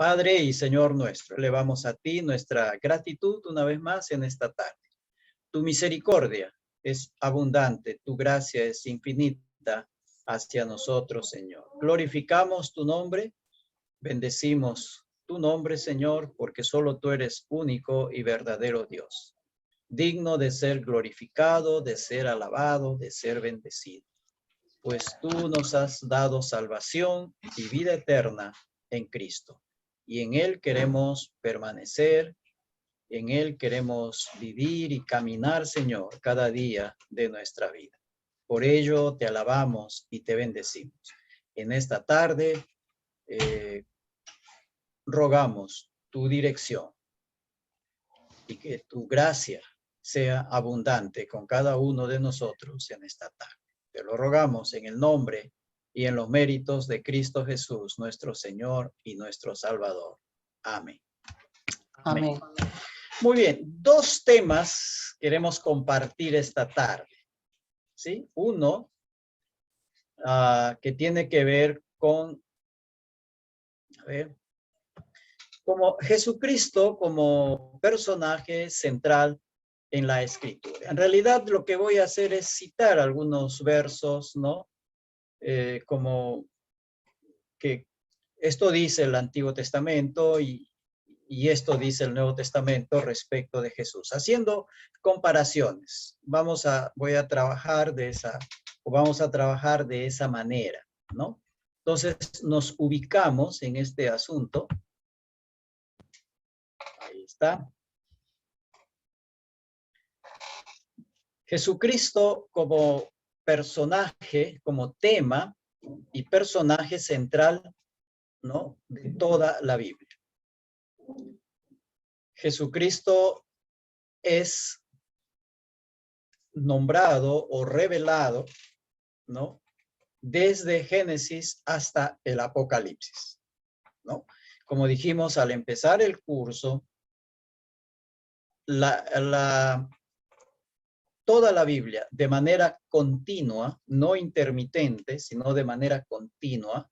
Padre y Señor nuestro, elevamos a ti nuestra gratitud una vez más en esta tarde. Tu misericordia es abundante, tu gracia es infinita hacia nosotros, Señor. Glorificamos tu nombre, bendecimos tu nombre, Señor, porque solo tú eres único y verdadero Dios, digno de ser glorificado, de ser alabado, de ser bendecido. Pues tú nos has dado salvación y vida eterna en Cristo. Y en Él queremos permanecer, en Él queremos vivir y caminar, Señor, cada día de nuestra vida. Por ello te alabamos y te bendecimos. En esta tarde rogamos tu dirección y que tu gracia sea abundante con cada uno de nosotros en esta tarde. Te lo rogamos en el nombre y en los méritos de Cristo Jesús, nuestro Señor y nuestro Salvador. Amén. Amén. Muy bien, dos temas queremos compartir esta tarde. ¿Sí? Uno que tiene que ver con, como Jesucristo como personaje central en la Escritura. En realidad lo que voy a hacer es citar algunos versos, ¿no? Como que esto dice el Antiguo Testamento y esto dice el Nuevo Testamento respecto de Jesús, haciendo comparaciones. Vamos a trabajar de esa manera, ¿no? Entonces nos ubicamos en este asunto. Ahí está. Jesucristo como personaje, como tema y personaje central, ¿no? De toda la Biblia. Jesucristo es nombrado o revelado, ¿no? Desde Génesis hasta el Apocalipsis, ¿no? Como dijimos al empezar el curso, toda la Biblia de manera continua, no intermitente, sino de manera continua,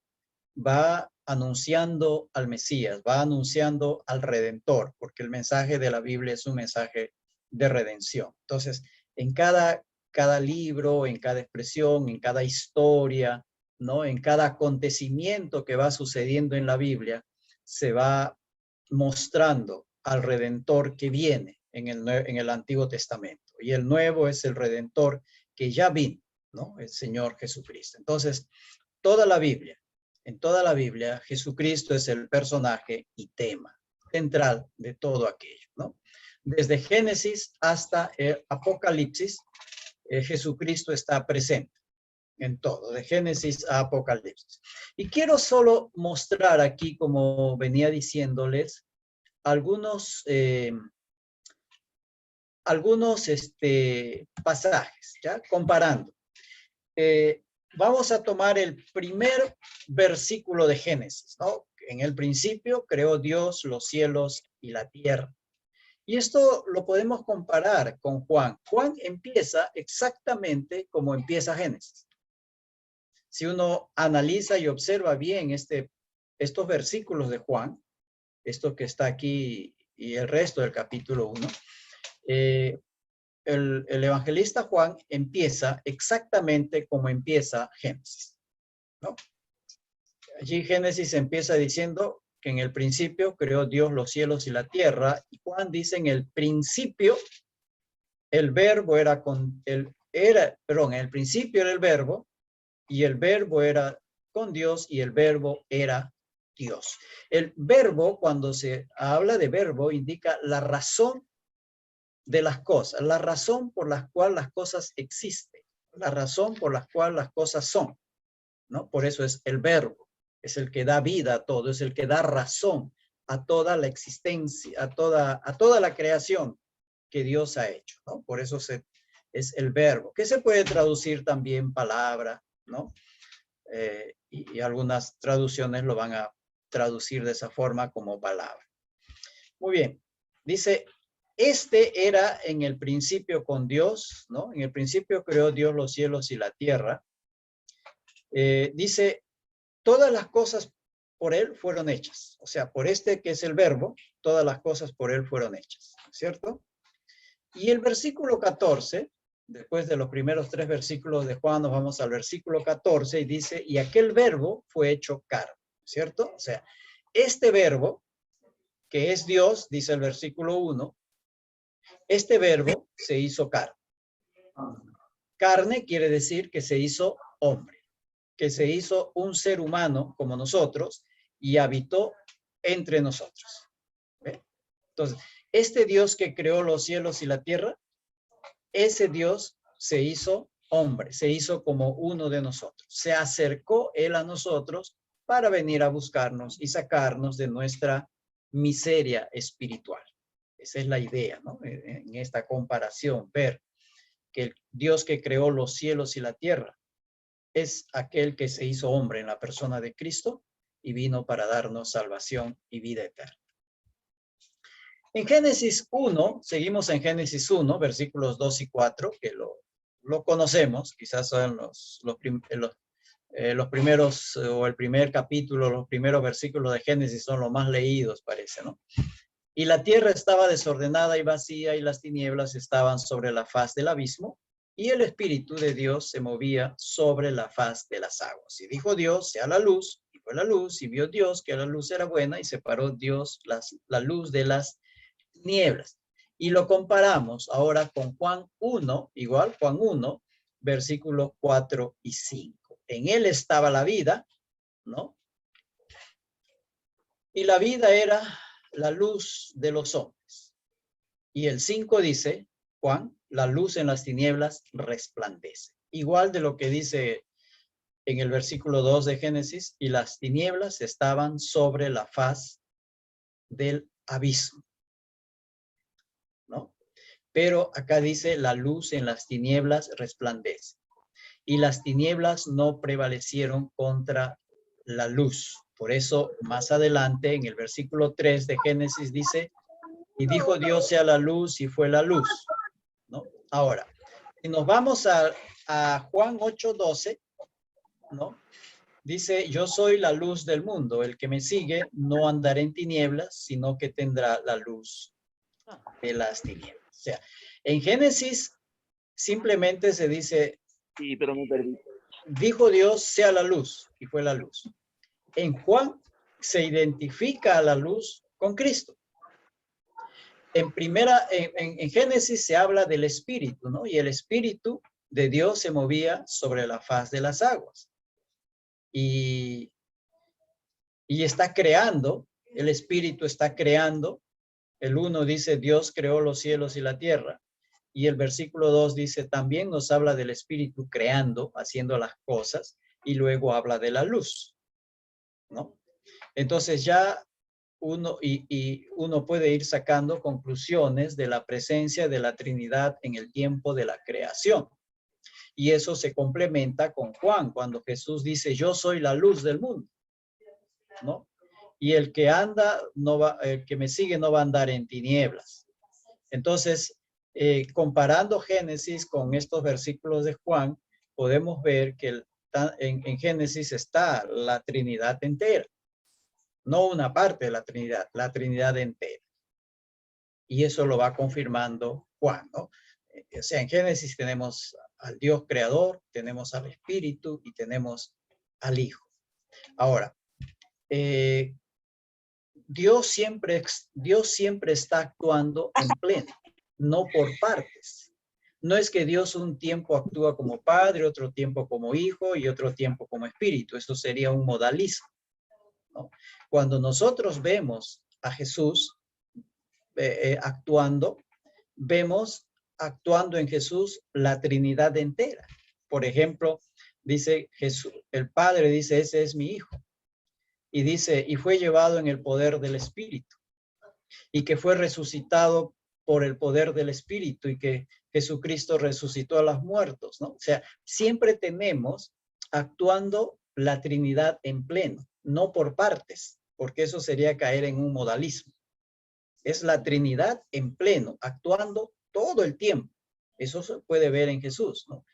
va anunciando al Mesías, va anunciando al Redentor, porque el mensaje de la Biblia es un mensaje de redención. Entonces, en cada libro, en cada expresión, en cada historia, ¿no? En cada acontecimiento que va sucediendo en la Biblia, se va mostrando al Redentor que viene en el Antiguo Testamento. Y el Nuevo es el Redentor que ya vino, ¿no? El Señor Jesucristo. Entonces, en toda la Biblia, Jesucristo es el personaje y tema central de todo aquello, ¿no? Desde Génesis hasta el Apocalipsis, Jesucristo está presente en todo, de Génesis a Apocalipsis. Y quiero solo mostrar aquí, como venía diciéndoles, algunos pasajes, ¿ya? Comparando. Vamos a tomar el primer versículo de Génesis, ¿no? En el principio creó Dios los cielos y la tierra. Y esto lo podemos comparar con Juan. Juan empieza exactamente como empieza Génesis. Si uno analiza y observa bien estos versículos de Juan, esto que está aquí y el resto del capítulo 1, el evangelista Juan empieza exactamente como empieza Génesis, ¿no? Allí Génesis empieza diciendo que en el principio creó Dios los cielos y la tierra, y Juan dice en el principio el verbo en el principio era el verbo, y el verbo era con Dios, y el verbo era Dios. El verbo, cuando se habla de verbo, indica la razón de las cosas, la razón por la cual las cosas existen, la razón por la cual las cosas son, ¿no? Por eso es el verbo, es el que da vida a todo, es el que da razón a toda la existencia, a toda la creación que Dios ha hecho, ¿no? Por eso es el verbo, que se puede traducir también palabra, ¿no? Y algunas traducciones lo van a traducir de esa forma como palabra. Muy bien, dice, era en el principio con Dios, ¿no? En el principio creó Dios los cielos y la tierra. Dice, todas las cosas por él fueron hechas. O sea, por este que es el verbo, todas las cosas por él fueron hechas, ¿cierto? Y el versículo 14, después de los primeros 3 versículos de Juan, nos vamos al versículo 14 y dice, y aquel verbo fue hecho carne, ¿cierto? O sea, este verbo, que es Dios, dice el versículo 1, este verbo se hizo carne. Carne quiere decir que se hizo hombre, que se hizo un ser humano como nosotros y habitó entre nosotros. ¿Ve? Entonces, este Dios que creó los cielos y la tierra, ese Dios se hizo hombre, se hizo como uno de nosotros. Se acercó él a nosotros para venir a buscarnos y sacarnos de nuestra miseria espiritual. Esa es la idea, ¿no? En esta comparación, ver que el Dios que creó los cielos y la tierra es aquel que se hizo hombre en la persona de Cristo y vino para darnos salvación y vida eterna. En Génesis 1, seguimos en Génesis 1, versículos 2 y 4, que lo conocemos, quizás son los primeros, o el primer capítulo, los primeros versículos de Génesis son los más leídos, parece, ¿no? Y la tierra estaba desordenada y vacía, y las tinieblas estaban sobre la faz del abismo, y el Espíritu de Dios se movía sobre la faz de las aguas. Y dijo Dios, sea la luz, y fue la luz, y vio Dios que la luz era buena, y separó Dios la luz de las tinieblas. Y lo comparamos ahora con Juan 1, igual Juan 1, versículos 4 y 5. En él estaba la vida, ¿no? Y la vida era la luz de los hombres. Y el 5 dice, Juan, la luz en las tinieblas resplandece. Igual de lo que dice en el versículo 2 de Génesis, y las tinieblas estaban sobre la faz del abismo, ¿no? Pero acá dice, la luz en las tinieblas resplandece. Y las tinieblas no prevalecieron contra la luz. Por eso, más adelante, en el versículo 3 de Génesis dice, y dijo Dios sea la luz y fue la luz, ¿no? Ahora, si nos vamos a Juan 8:12, ¿no? Dice, yo soy la luz del mundo, el que me sigue no andará en tinieblas, sino que tendrá la luz de las tinieblas. O sea, en Génesis simplemente se dice, Sí, pero me perdí. dijo Dios sea la luz y fue la luz. En Juan se identifica a la luz con Cristo. En Génesis se habla del Espíritu, ¿no? Y el Espíritu de Dios se movía sobre la faz de las aguas. Y está creando, el Espíritu está creando. El 1 dice, Dios creó los cielos y la tierra. Y el versículo 2 dice, también nos habla del Espíritu creando, haciendo las cosas. Y luego habla de la luz, ¿no? Entonces ya uno puede ir sacando conclusiones de la presencia de la Trinidad en el tiempo de la creación. Y eso se complementa con Juan, cuando Jesús dice, yo soy la luz del mundo, ¿no? Y el que me sigue no va a andar en tinieblas. Entonces, comparando Génesis con estos versículos de Juan, podemos ver que en Génesis está la Trinidad entera. No una parte de la Trinidad entera. Y eso lo va confirmando Juan, ¿no? O sea, en Génesis tenemos al Dios creador, tenemos al Espíritu y tenemos al Hijo. Ahora, Dios siempre está actuando en pleno, no por partes. No es que Dios un tiempo actúa como Padre, otro tiempo como Hijo y otro tiempo como Espíritu. Eso sería un modalismo, ¿no? Cuando nosotros vemos a Jesús actuando, vemos actuando en Jesús la Trinidad entera. Por ejemplo, dice Jesús, el Padre dice, ese es mi Hijo. Y dice, y fue llevado en el poder del Espíritu. Y que fue resucitado por el poder del Espíritu y que Jesucristo resucitó a los muertos, ¿no? O sea, siempre tenemos actuando la Trinidad en pleno, no por partes, porque eso sería caer en un modalismo. Es la Trinidad en pleno, actuando todo el tiempo. Eso se puede ver en Jesús, ¿no?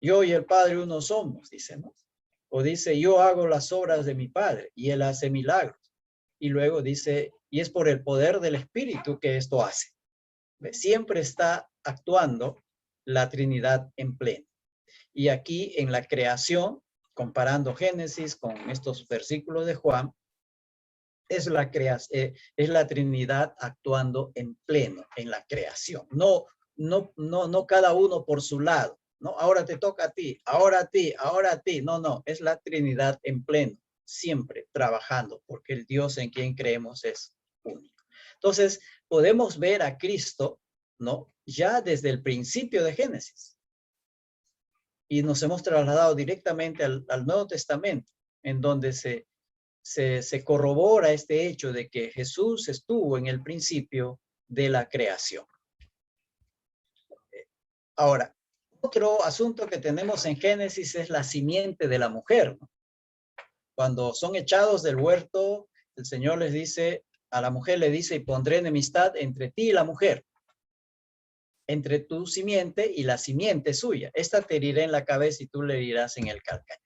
Yo y el Padre uno somos, dice, ¿no? O dice, yo hago las obras de mi Padre y Él hace milagros. Y luego dice, y es por el poder del Espíritu que esto hace. Siempre está actuando la Trinidad en pleno. Y aquí en la creación, comparando Génesis con estos versículos de Juan, es la Trinidad actuando en pleno en la creación. No cada uno por su lado. No, ahora te toca a ti, ahora a ti, ahora a ti. No, es la Trinidad en pleno, siempre trabajando, porque el Dios en quien creemos es único. Entonces, podemos ver a Cristo, ¿no? Ya desde el principio de Génesis. Y nos hemos trasladado directamente al Nuevo Testamento, en donde se corrobora este hecho de que Jesús estuvo en el principio de la creación. Ahora, otro asunto que tenemos en Génesis es la simiente de la mujer, ¿no? Cuando son echados del huerto, el Señor les dice, a la mujer le dice, y pondré enemistad entre ti y la mujer, entre tu simiente y la simiente suya. Esta te herirá en la cabeza y tú le herirás en el calcañar.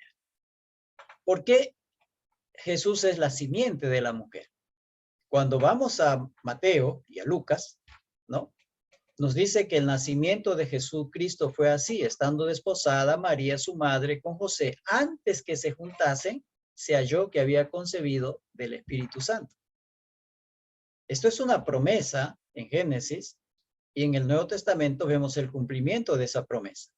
¿Por qué Jesús es la simiente de la mujer? Cuando vamos a Mateo y a Lucas, ¿no? Nos dice que el nacimiento de Jesucristo fue así, estando desposada María, su madre, con José, antes que se juntasen, se halló que había concebido del Espíritu Santo. Esto es una promesa en Génesis y en el Nuevo Testamento vemos el cumplimiento de esa promesa.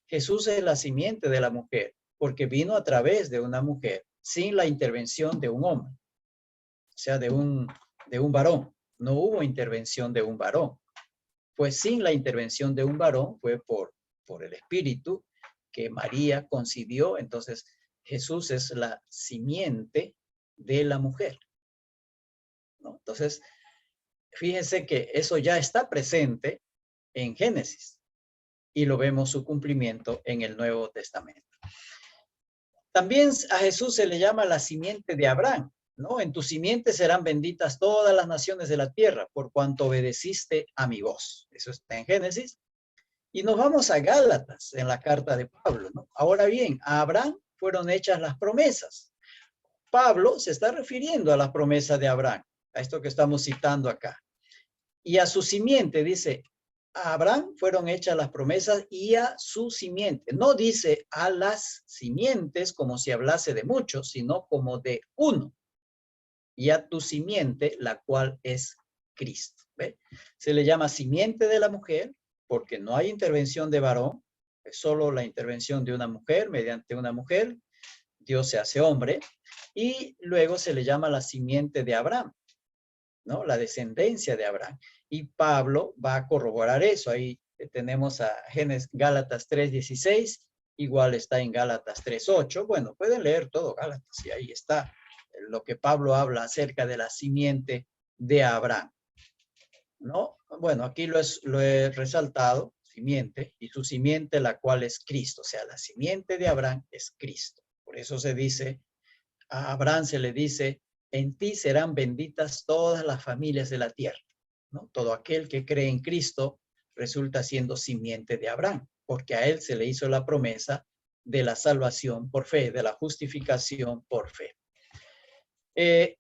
Jesús es la simiente de la mujer porque vino a través de una mujer sin la intervención de un hombre, o sea, de un varón. No hubo intervención de un varón. Fue sin la intervención de un varón, fue por el Espíritu que María concibió. Entonces, Jesús es la simiente de la mujer, ¿no? Entonces, fíjense que eso ya está presente en Génesis y lo vemos su cumplimiento en el Nuevo Testamento. También a Jesús se le llama la simiente de Abraham, ¿no? En tu simiente serán benditas todas las naciones de la tierra por cuanto obedeciste a mi voz. Eso está en Génesis. Y nos vamos a Gálatas en la carta de Pablo, ¿no? Ahora bien, a Abraham fueron hechas las promesas. Pablo se está refiriendo a las promesas de Abraham, a esto que estamos citando acá. Y a su simiente, dice, a Abraham fueron hechas las promesas y a su simiente. No dice a las simientes como si hablase de muchos, sino como de uno. Y a tu simiente, la cual es Cristo. ¿Ve? Se le llama simiente de la mujer porque no hay intervención de varón, es solo la intervención de una mujer, mediante una mujer, Dios se hace hombre, y luego se le llama la simiente de Abraham, ¿no? La descendencia de Abraham. Y Pablo va a corroborar eso. Ahí tenemos a Gálatas 3:16, igual está en Gálatas 3:8. Bueno, pueden leer todo Gálatas y ahí está lo que Pablo habla acerca de la simiente de Abraham, ¿no? Bueno, aquí lo he resaltado, simiente, y su simiente, la cual es Cristo. O sea, la simiente de Abraham es Cristo. Por eso se dice, a Abraham se le dice, en ti serán benditas todas las familias de la tierra, ¿no? Todo aquel que cree en Cristo resulta siendo simiente de Abraham, porque a él se le hizo la promesa de la salvación por fe, de la justificación por fe.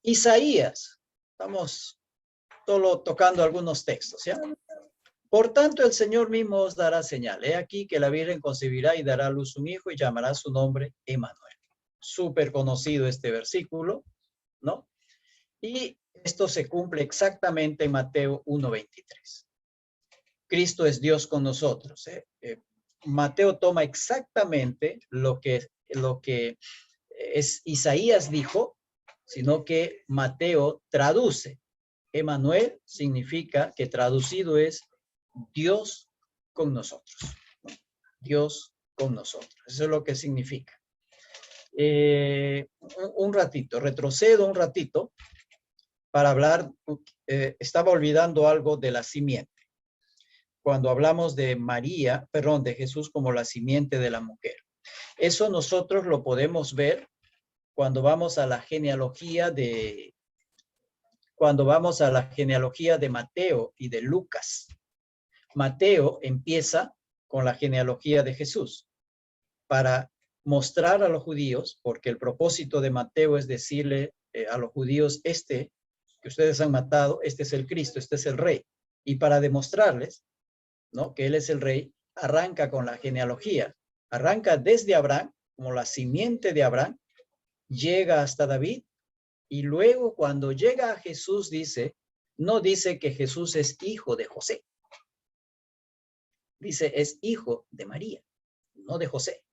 Isaías, estamos solo tocando algunos textos, ¿ya? Por tanto, el Señor mismo os dará señal. He aquí que la Virgen concebirá y dará a luz un hijo y llamará su nombre Emmanuel. Súper conocido este versículo, ¿no? Y esto se cumple exactamente en Mateo 1:23. Cristo es Dios con nosotros. Mateo toma exactamente lo que es Isaías dijo, sino que Mateo traduce. Emmanuel significa que traducido es Dios con nosotros, ¿no? Dios con nosotros. Eso es lo que significa. Un ratito, retrocedo un ratito para hablar, estaba olvidando algo de la simiente. Cuando hablamos de María, perdón, de Jesús como la simiente de la mujer. Eso nosotros lo podemos ver cuando vamos a la genealogía de Mateo y de Lucas. Mateo empieza con la genealogía de Jesús para mostrar a los judíos, porque el propósito de Mateo es decirle a los judíos, que ustedes han matado, este es el Cristo, este es el Rey. Y para demostrarles, ¿no?, que Él es el Rey, arranca con la genealogía. Arranca desde Abraham, como la simiente de Abraham, llega hasta David, y luego cuando llega a Jesús no dice que Jesús es hijo de José. Dice, es hijo de María, no de José.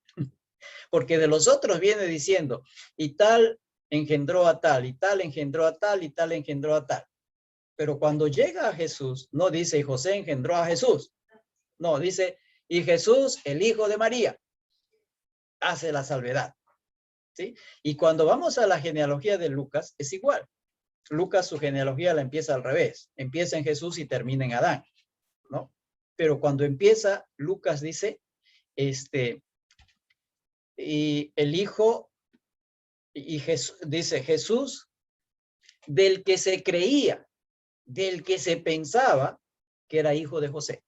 Porque de los otros viene diciendo, y tal engendró a tal, y tal engendró a tal, y tal engendró a tal. Pero cuando llega a Jesús, no dice, y José engendró a Jesús. No, dice, y Jesús, el hijo de María, hace la salvedad. ¿Sí? Y cuando vamos a la genealogía de Lucas, es igual. Lucas, su genealogía la empieza al revés. Empieza en Jesús y termina en Adán, ¿no? Pero cuando empieza, Lucas dice, y el hijo, y Jesús, dice Jesús, del que se creía, del que se pensaba que era hijo de José.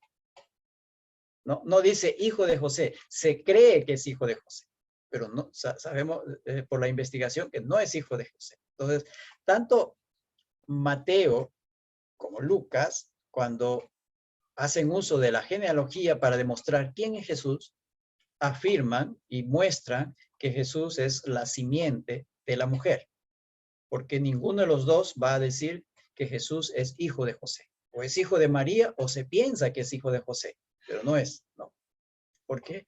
No dice hijo de José, se cree que es hijo de José, pero no sabemos por la investigación que no es hijo de José. Entonces, tanto Mateo como Lucas, cuando hacen uso de la genealogía para demostrar quién es Jesús, afirman y muestran que Jesús es la simiente de la mujer, porque ninguno de los dos va a decir que Jesús es hijo de José, o es hijo de María, o se piensa que es hijo de José, pero no es, ¿no? Porque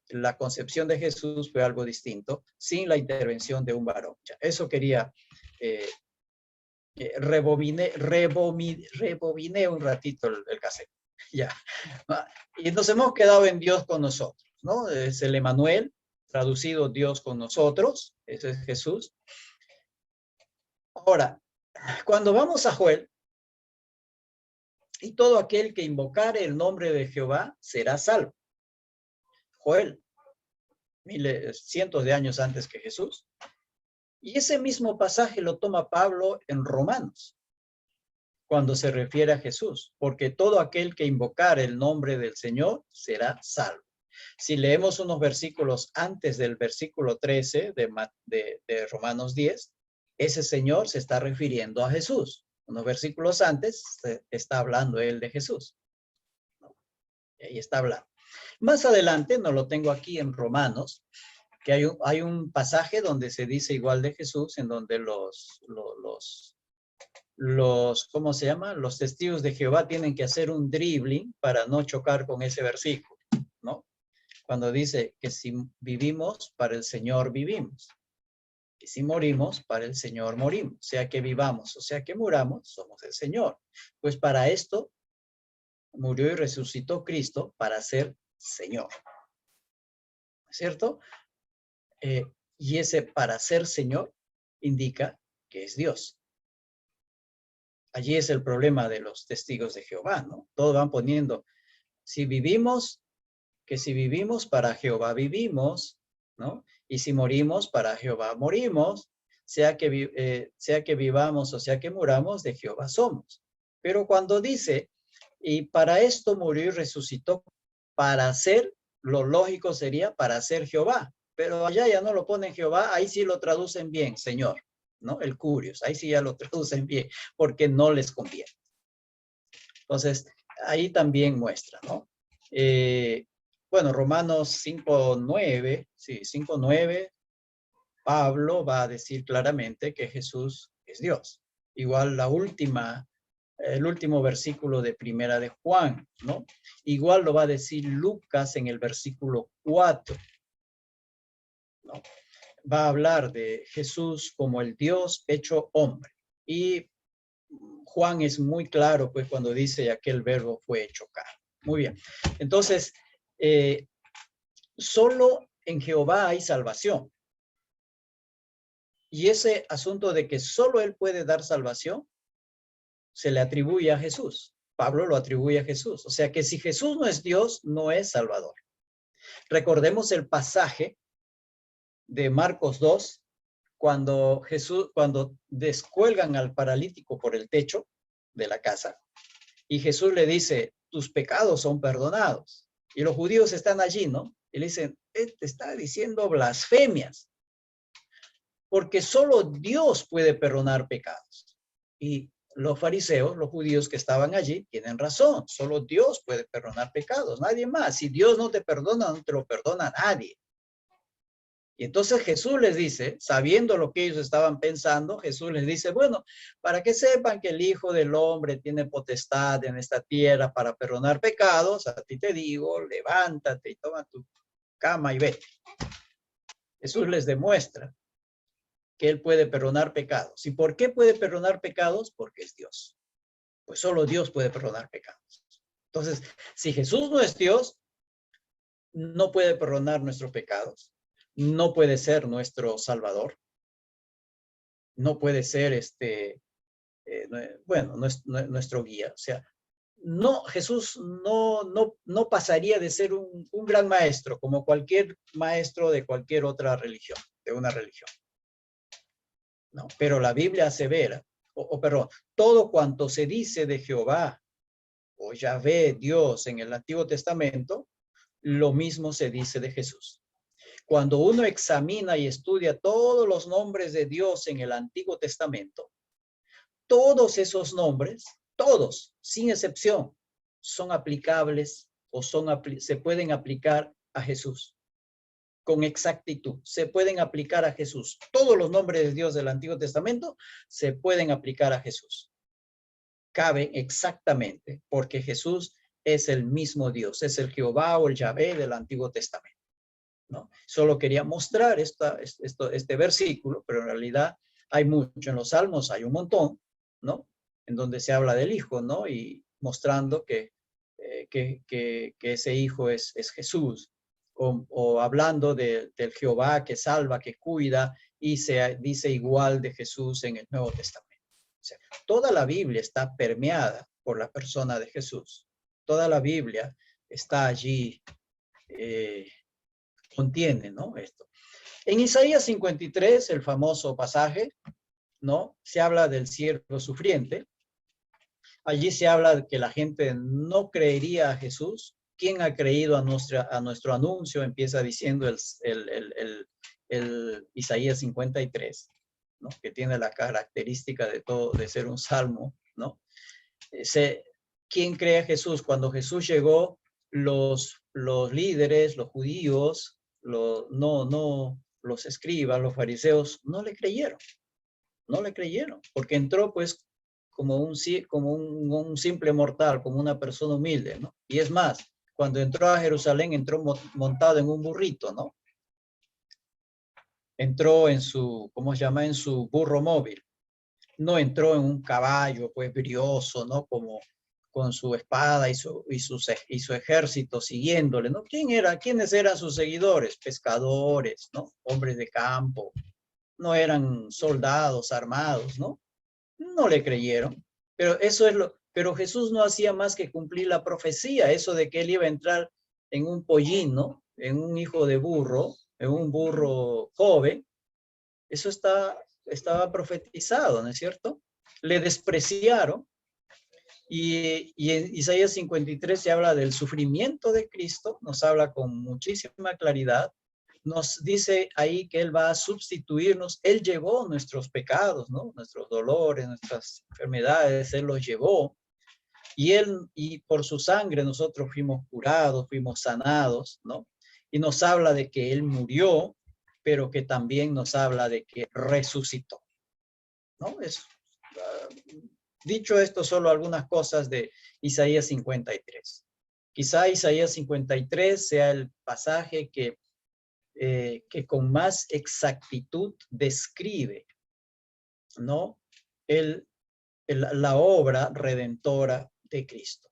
la concepción de Jesús fue algo distinto, sin la intervención de un varón. Ya, eso quería, rebobiné un ratito el cassette. Ya. Y nos hemos quedado en Dios con nosotros, ¿no? Es el Emmanuel, traducido Dios con nosotros, ese es Jesús. Ahora, cuando vamos a Joel, y todo aquel que invocare el nombre de Jehová será salvo. Joel, cientos de años antes que Jesús. Y ese mismo pasaje lo toma Pablo en Romanos, cuando se refiere a Jesús, porque todo aquel que invocare el nombre del Señor será salvo. Si leemos unos versículos antes del versículo 13 de Romanos 10, ese Señor se está refiriendo a Jesús. Unos versículos antes está hablando él de Jesús. ¿No? Y ahí está hablando. Más adelante, no lo tengo aquí en Romanos, que hay un pasaje donde se dice igual de Jesús, en donde ¿cómo se llama? Los testigos de Jehová tienen que hacer un dribbling para no chocar con ese versículo, ¿no? Cuando dice que si vivimos, para el Señor vivimos. Y si morimos, para el Señor morimos. Sea que vivamos o sea que muramos, somos el Señor. Pues para esto murió y resucitó Cristo, para ser Señor. ¿Cierto? Y ese para ser Señor indica que es Dios. Allí es el problema de los testigos de Jehová, ¿no? Todos van poniendo, si vivimos para Jehová vivimos, ¿no? Y si morimos, para Jehová morimos, sea que vivamos o sea que muramos, de Jehová somos. Pero cuando dice, y para esto murió y resucitó, para ser, lo lógico sería para ser Jehová. Pero allá ya no lo ponen Jehová, ahí sí lo traducen bien, Señor, ¿no? El Curios, ahí sí ya lo traducen bien, porque no les conviene. Entonces, ahí también muestra, ¿no? Bueno, Romanos 5:9, sí, 5:9, Pablo va a decir claramente que Jesús es Dios. Igual el último versículo de Primera de Juan, ¿no? Igual lo va a decir Lucas en el versículo 4, ¿no? Va a hablar de Jesús como el Dios hecho hombre. Y Juan es muy claro, pues, cuando dice aquel verbo fue hecho carne. Muy bien. Entonces, solo en Jehová hay salvación. Y ese asunto de que solo Él puede dar salvación, se le atribuye a Jesús. Pablo lo atribuye a Jesús. O sea que si Jesús no es Dios, no es Salvador. Recordemos el pasaje de Marcos 2, cuando descuelgan al paralítico por el techo de la casa, y Jesús le dice, tus pecados son perdonados. Y los judíos están allí, ¿no? Y le dicen, te está diciendo blasfemias, porque solo Dios puede perdonar pecados. Y los fariseos, los judíos que estaban allí, tienen razón. Solo Dios puede perdonar pecados, nadie más. Si Dios no te perdona, no te lo perdona nadie. Y entonces Jesús les dice, sabiendo lo que ellos estaban pensando, Jesús les dice, bueno, para que sepan que el Hijo del Hombre tiene potestad en esta tierra para perdonar pecados, a ti te digo, levántate y toma tu cama y vete. Jesús les demuestra que Él puede perdonar pecados. ¿Y por qué puede perdonar pecados? Porque es Dios. Pues solo Dios puede perdonar pecados. Entonces, si Jesús no es Dios, no puede perdonar nuestros pecados. No puede ser nuestro Salvador. No puede ser nuestro guía. O sea, no, Jesús no pasaría de ser un gran maestro, como cualquier maestro de cualquier otra religión, de una religión. ¿No? Pero la Biblia asevera, perdón, todo cuanto se dice de Jehová o Yahvé, Dios, en el Antiguo Testamento, lo mismo se dice de Jesús. Cuando uno examina y estudia todos los nombres de Dios en el Antiguo Testamento, todos esos nombres, todos, sin excepción, son aplicables o se pueden aplicar a Jesús con exactitud. Se pueden aplicar a Jesús. Todos los nombres de Dios del Antiguo Testamento se pueden aplicar a Jesús. Caben exactamente porque Jesús es el mismo Dios, es el Jehová o el Yahvé del Antiguo Testamento. ¿No? Solo quería mostrar este versículo, pero en realidad hay mucho. En los Salmos hay un montón, ¿no? En donde se habla del Hijo, ¿no? Y mostrando que ese Hijo es Jesús. O hablando del Jehová que salva, que cuida, y se dice igual de Jesús en el Nuevo Testamento. O sea, toda la Biblia está permeada por la persona de Jesús. Toda la Biblia está allí, contiene, ¿no? Esto. En Isaías 53, el famoso pasaje, ¿no? Se habla del siervo sufriente. Allí se habla de que la gente no creería a Jesús. ¿Quién ha creído a nuestro anuncio? Empieza diciendo el Isaías 53, ¿no? Que tiene la característica de ser un salmo, ¿no? ¿Quién cree a Jesús? Cuando Jesús llegó, los líderes, los judíos, los escribas, los fariseos, no le creyeron, porque entró pues como un simple mortal, como una persona humilde, ¿no? Y es más, cuando entró a Jerusalén, entró montado en un burrito, ¿no? Entró en su, ¿cómo se llama? En su burro móvil. No entró en un caballo, pues, brioso, ¿no? Como con su espada y su ejército siguiéndole, ¿no? ¿Quiénes eran sus seguidores? Pescadores, ¿no? Hombres de campo. No eran soldados armados, ¿no? No le creyeron. Pero Jesús no hacía más que cumplir la profecía, eso de que él iba a entrar en un pollín, ¿no? En un hijo de burro, en un burro joven. Eso estaba profetizado, ¿no es cierto? Le despreciaron. Y en Isaías 53 se habla del sufrimiento de Cristo, nos habla con muchísima claridad, nos dice ahí que Él va a sustituirnos, Él llevó nuestros pecados, ¿no? Nuestros dolores, nuestras enfermedades, Él los llevó, y por su sangre nosotros fuimos curados, fuimos sanados, ¿no? Y nos habla de que Él murió, pero que también nos habla de que resucitó, ¿no? Dicho esto, solo algunas cosas de Isaías 53. Quizá Isaías 53 sea el pasaje que con más exactitud describe, ¿no? La obra redentora de Cristo,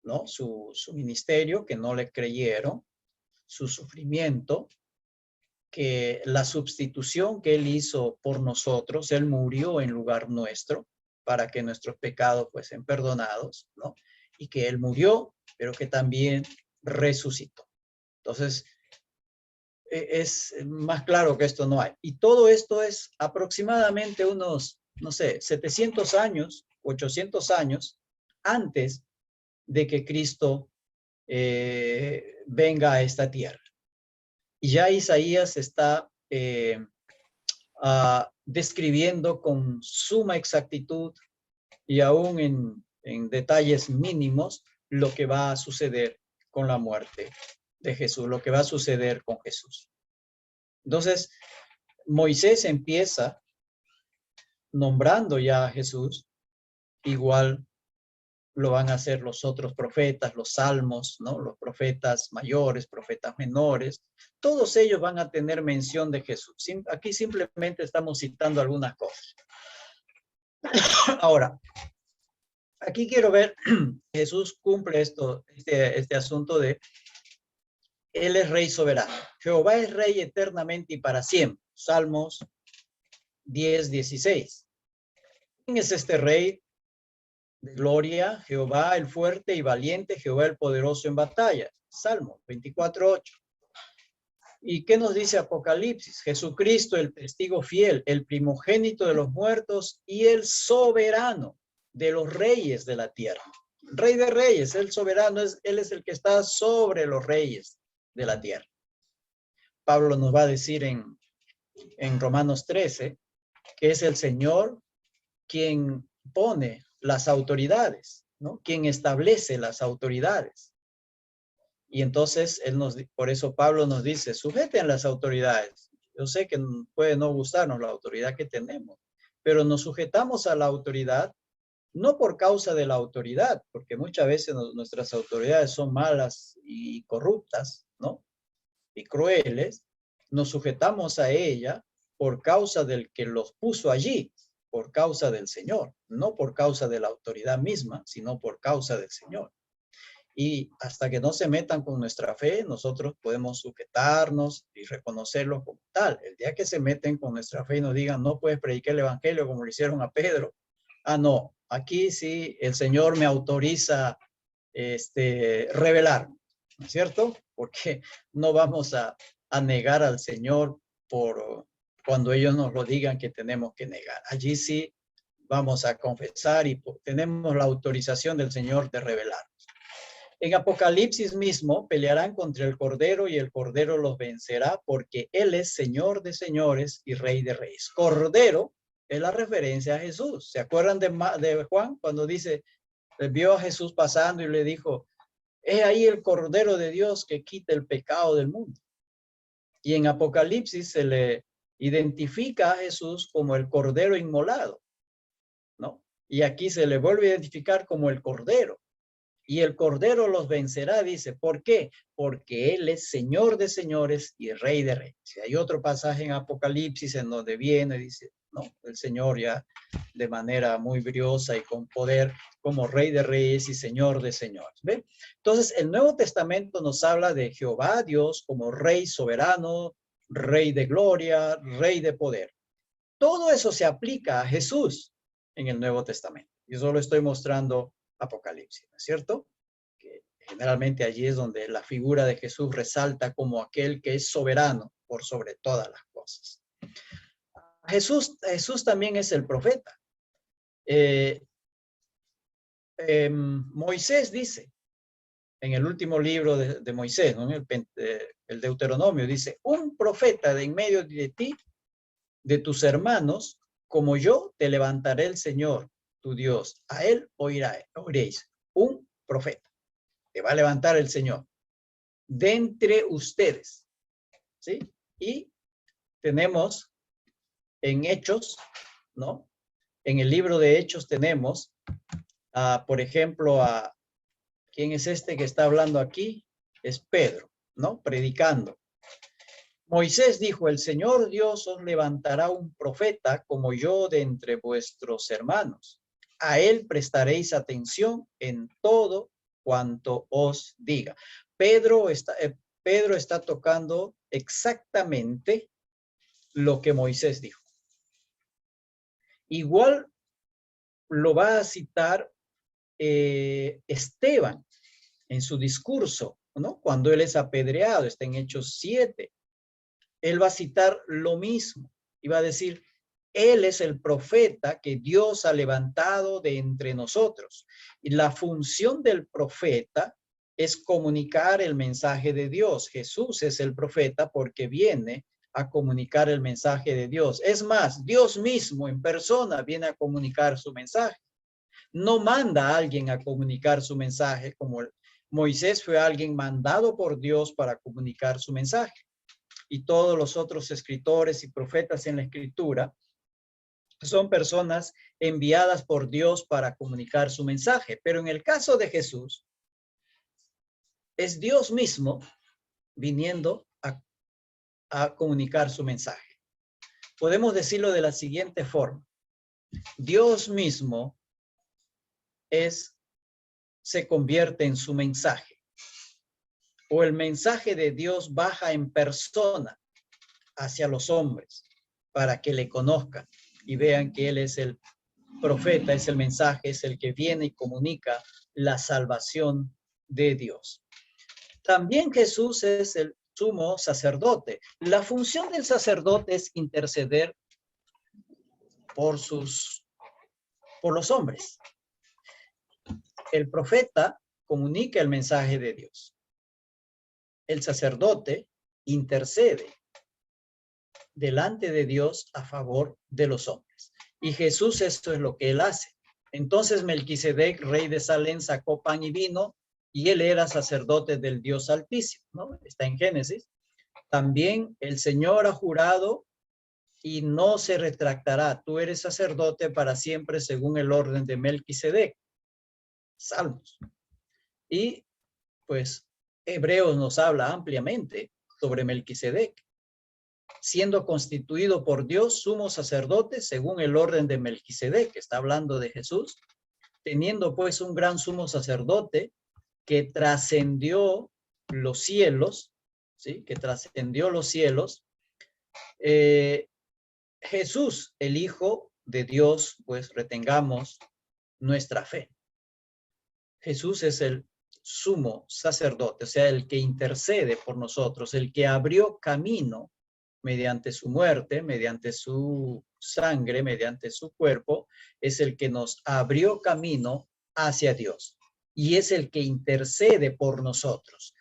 ¿no? Su ministerio, que no le creyeron, su sufrimiento, que la sustitución que Él hizo por nosotros, Él murió en lugar nuestro, para que nuestros pecados fuesen perdonados, ¿no? Y que Él murió, pero que también resucitó. Entonces, es más claro que esto no hay. Y todo esto es aproximadamente unos, no sé, 700 años, 800 años antes de que Cristo venga a esta tierra. Y ya Isaías está describiendo con suma exactitud y aún en detalles mínimos lo que va a suceder con la muerte de Jesús, lo que va a suceder con Jesús. Entonces, Moisés empieza nombrando ya a Jesús, igual lo van a hacer los otros profetas, los salmos, ¿no? Los profetas mayores, profetas menores, todos ellos van a tener mención de Jesús. Aquí simplemente estamos citando algunas cosas. Ahora, aquí quiero ver, Jesús cumple este asunto de Él es Rey soberano. Jehová es Rey eternamente y para siempre. Salmos 10:16. ¿Quién es este Rey de gloria? Jehová el fuerte y valiente, Jehová el poderoso en batalla. Salmo 24:8. ¿Y qué nos dice Apocalipsis? Jesucristo, el testigo fiel, el primogénito de los muertos y el soberano de los reyes de la tierra. Rey de reyes, el soberano, él es el que está sobre los reyes de la tierra. Pablo nos va a decir en Romanos 13 que es el Señor quien pone las autoridades, ¿no? Quien establece las autoridades. Y entonces por eso Pablo nos dice, sujeten las autoridades. Yo sé que puede no gustarnos la autoridad que tenemos, pero nos sujetamos a la autoridad no por causa de la autoridad, porque muchas veces nuestras autoridades son malas y corruptas, ¿no? Y crueles. Nos sujetamos a ella por causa del que los puso allí, por causa del Señor, no por causa de la autoridad misma, sino por causa del Señor. Y hasta que no se metan con nuestra fe, nosotros podemos sujetarnos y reconocerlo como tal. El día que se meten con nuestra fe y nos digan, no puedes predicar el evangelio como le hicieron a Pedro. No, aquí sí el Señor me autoriza revelar, ¿no es cierto? Porque no vamos a negar al Señor por cuando ellos nos lo digan que tenemos que negar. Allí sí vamos a confesar y tenemos la autorización del Señor de revelar. En Apocalipsis mismo pelearán contra el Cordero y el Cordero los vencerá porque Él es Señor de señores y Rey de reyes. Cordero es la referencia a Jesús. ¿Se acuerdan de Juan cuando dice, vio a Jesús pasando y le dijo, es ahí el Cordero de Dios que quita el pecado del mundo? Y en Apocalipsis se le identifica a Jesús como el Cordero inmolado, ¿no? Y aquí se le vuelve a identificar como el Cordero. Y el Cordero los vencerá, dice. ¿Por qué? Porque Él es Señor de señores y Rey de reyes. Y hay otro pasaje en Apocalipsis en donde viene, dice, no, el Señor ya de manera muy briosa y con poder como Rey de reyes y Señor de señores. ¿Ve? Entonces, el Nuevo Testamento nos habla de Jehová Dios como Rey soberano, Rey de gloria, Rey de poder. Todo eso se aplica a Jesús en el Nuevo Testamento. Yo solo estoy mostrando Apocalipsis, ¿no es cierto? Que generalmente allí es donde la figura de Jesús resalta como aquel que es soberano por sobre todas las cosas. Jesús también es el profeta. Moisés dice, en el último libro de Moisés, ¿no? El Deuteronomio, dice, un profeta de en medio de ti, de tus hermanos, como yo, te levantaré el Señor, tu Dios. A él oiréis. Un profeta. Te va a levantar el Señor. De entre ustedes. ¿Sí? Y tenemos en Hechos, ¿no? En el libro de Hechos tenemos, por ejemplo, ¿quién es este que está hablando aquí? Es Pedro, ¿no? Predicando. Moisés dijo, el Señor Dios os levantará un profeta como yo de entre vuestros hermanos. A él prestaréis atención en todo cuanto os diga. Pedro está tocando exactamente lo que Moisés dijo. Igual lo va a citar Esteban en su discurso, ¿no? Cuando él es apedreado, está en Hechos 7. Él va a citar lo mismo y va a decir, él es el profeta que Dios ha levantado de entre nosotros. Y la función del profeta es comunicar el mensaje de Dios. Jesús es el profeta porque viene a comunicar el mensaje de Dios. Es más, Dios mismo en persona viene a comunicar su mensaje. No manda a alguien a comunicar su mensaje, como Moisés fue alguien mandado por Dios para comunicar su mensaje. Y todos los otros escritores y profetas en la escritura son personas enviadas por Dios para comunicar su mensaje. Pero en el caso de Jesús, es Dios mismo viniendo a comunicar su mensaje. Podemos decirlo de la siguiente forma. Dios mismo se convierte en su mensaje. O el mensaje de Dios baja en persona hacia los hombres para que le conozcan y vean que Él es el profeta, es el mensaje, es el que viene y comunica la salvación de Dios. También Jesús es el sumo sacerdote. La función del sacerdote es interceder por los hombres. El profeta comunica el mensaje de Dios. El sacerdote intercede delante de Dios a favor de los hombres. Y Jesús, esto es lo que él hace. Entonces Melquisedec, rey de Salem, sacó pan y vino, y él era sacerdote del Dios Altísimo, ¿no? Está en Génesis. También el Señor ha jurado y no se retractará. Tú eres sacerdote para siempre según el orden de Melquisedec. Salmos. Y pues Hebreos nos habla ampliamente sobre Melquisedec, siendo constituido por Dios sumo sacerdote según el orden de Melquisedec, que está hablando de Jesús, teniendo pues un gran sumo sacerdote que trascendió los cielos, ¿sí? Que trascendió los cielos. Jesús, el Hijo de Dios, pues retengamos nuestra fe. Jesús es el sumo sacerdote, o sea, el que intercede por nosotros, el que abrió camino mediante su muerte, mediante su sangre, mediante su cuerpo, es el que nos abrió camino hacia Dios y es el que intercede por nosotros.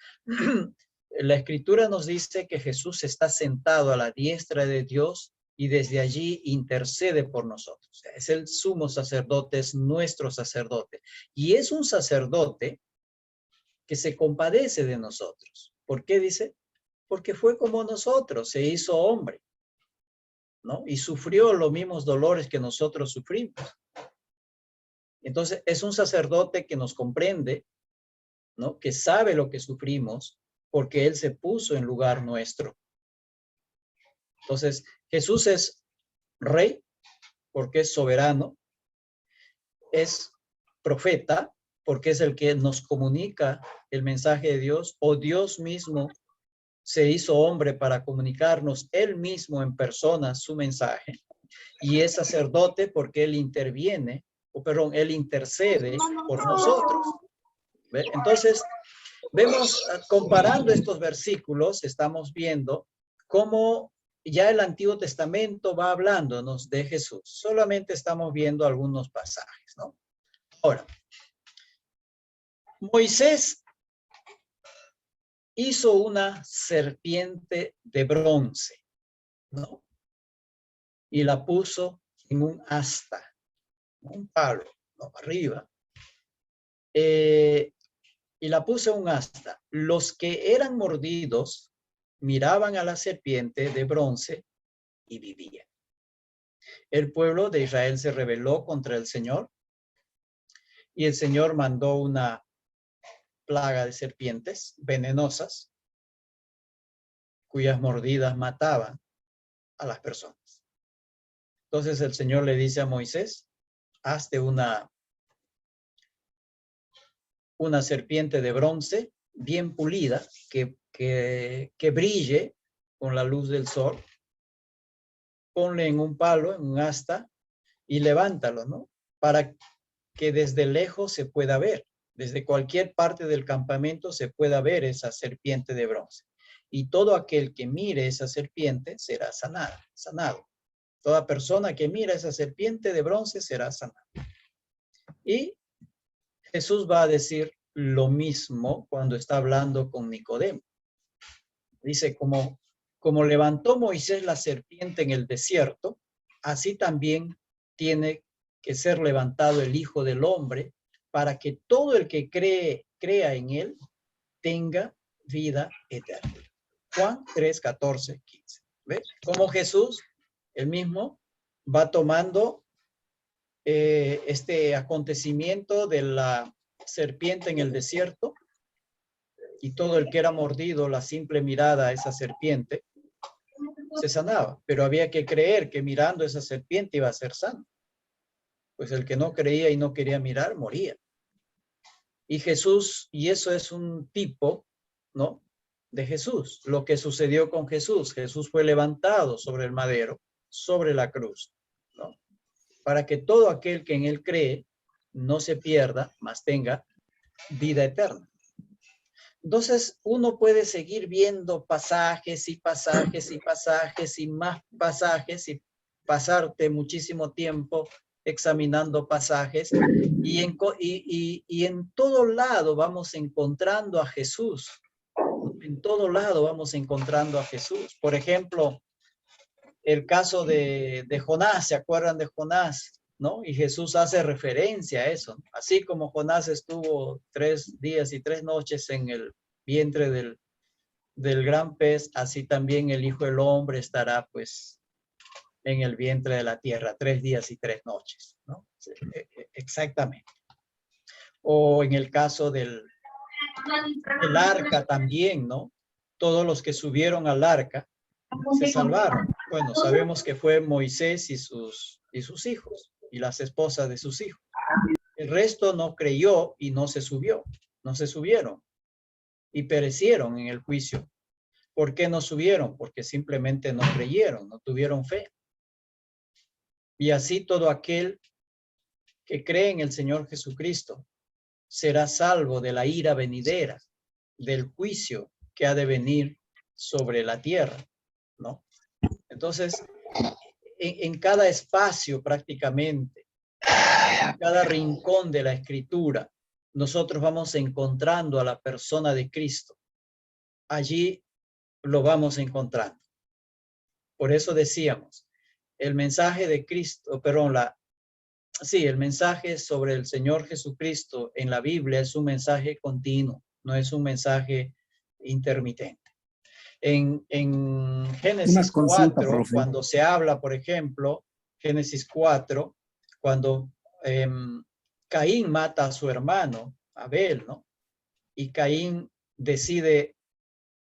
La Escritura nos dice que Jesús está sentado a la diestra de Dios y desde allí intercede por nosotros. O sea, es el sumo sacerdote, es nuestro sacerdote. Y es un sacerdote que se compadece de nosotros. ¿Por qué dice? Porque fue como nosotros, se hizo hombre, ¿no? Y sufrió los mismos dolores que nosotros sufrimos. Entonces, es un sacerdote que nos comprende, ¿no? Que sabe lo que sufrimos porque Él se puso en lugar nuestro. Entonces, Jesús es rey porque es soberano, es profeta porque es el que nos comunica el mensaje de Dios, o Dios mismo se hizo hombre para comunicarnos él mismo en persona su mensaje, y es sacerdote porque él interviene, él intercede por nosotros. ¿Ve? Entonces, vemos, comparando estos versículos, estamos viendo cómo ya el Antiguo Testamento va hablándonos de Jesús. Solamente estamos viendo algunos pasajes, ¿no? Ahora, Moisés hizo una serpiente de bronce, ¿no? Y la puso en un asta, un palo, ¿no? Arriba. Y la puso en un asta. Los que eran mordidos miraban a la serpiente de bronce y vivían. El pueblo de Israel se rebeló contra el Señor y el Señor mandó una plaga de serpientes venenosas cuyas mordidas mataban a las personas. Entonces el Señor le dice a Moisés, hazte una serpiente de bronce bien pulida que brille con la luz del sol. Ponle en un palo, en un asta y levántalo, ¿no? Para que desde lejos se pueda ver. Desde cualquier parte del campamento se pueda ver esa serpiente de bronce. Y todo aquel que mire esa serpiente será sanado. Toda persona que mira esa serpiente de bronce será sanada. Y Jesús va a decir lo mismo cuando está hablando con Nicodemo. Dice, como levantó Moisés la serpiente en el desierto, así también tiene que ser levantado el Hijo del Hombre para que todo el que crea en él tenga vida eterna. Juan 3, 14, 15. ¿Ves? Como Jesús, él mismo, va tomando este acontecimiento de la serpiente en el desierto, y todo el que era mordido, la simple mirada a esa serpiente, se sanaba. Pero había que creer que mirando esa serpiente iba a ser sano. Pues el que no creía y no quería mirar, moría. Y Jesús, y eso es un tipo, ¿no?, de Jesús. Lo que sucedió con Jesús. Jesús fue levantado sobre el madero, sobre la cruz, ¿no?, para que todo aquel que en él cree no se pierda, mas tenga vida eterna. Entonces, uno puede seguir viendo pasajes y pasajes y pasajes y más pasajes y pasarte muchísimo tiempo examinando pasajes y en todo lado vamos encontrando a Jesús. En todo lado vamos encontrando a Jesús. Por ejemplo, el caso de Jonás, ¿se acuerdan de Jonás? ¿No? Y Jesús hace referencia a eso. Así como Jonás estuvo 3 días y 3 noches en el vientre del gran pez, así también el Hijo del Hombre estará pues en el vientre de la tierra 3 días y 3 noches, ¿no? Exactamente. O en el caso del arca también, ¿no? Todos los que subieron al arca se salvaron. Bueno, sabemos que fue Moisés y sus hijos y las esposas de sus hijos. El resto no creyó y no se subieron y perecieron en el juicio. ¿Por qué no subieron? Porque simplemente no creyeron, no tuvieron fe. Y así todo aquel que cree en el Señor Jesucristo será salvo de la ira venidera, del juicio que ha de venir sobre la tierra, ¿no? Entonces, en cada espacio prácticamente, en cada rincón de la Escritura, nosotros vamos encontrando a la persona de Cristo. Allí lo vamos encontrando. Por eso decíamos, el mensaje de Cristo, perdón, el mensaje sobre el Señor Jesucristo en la Biblia es un mensaje continuo, no es un mensaje intermitente. En Génesis 4, cuando se habla, por ejemplo, Génesis 4, cuando Caín mata a su hermano, Abel, ¿no? Y Caín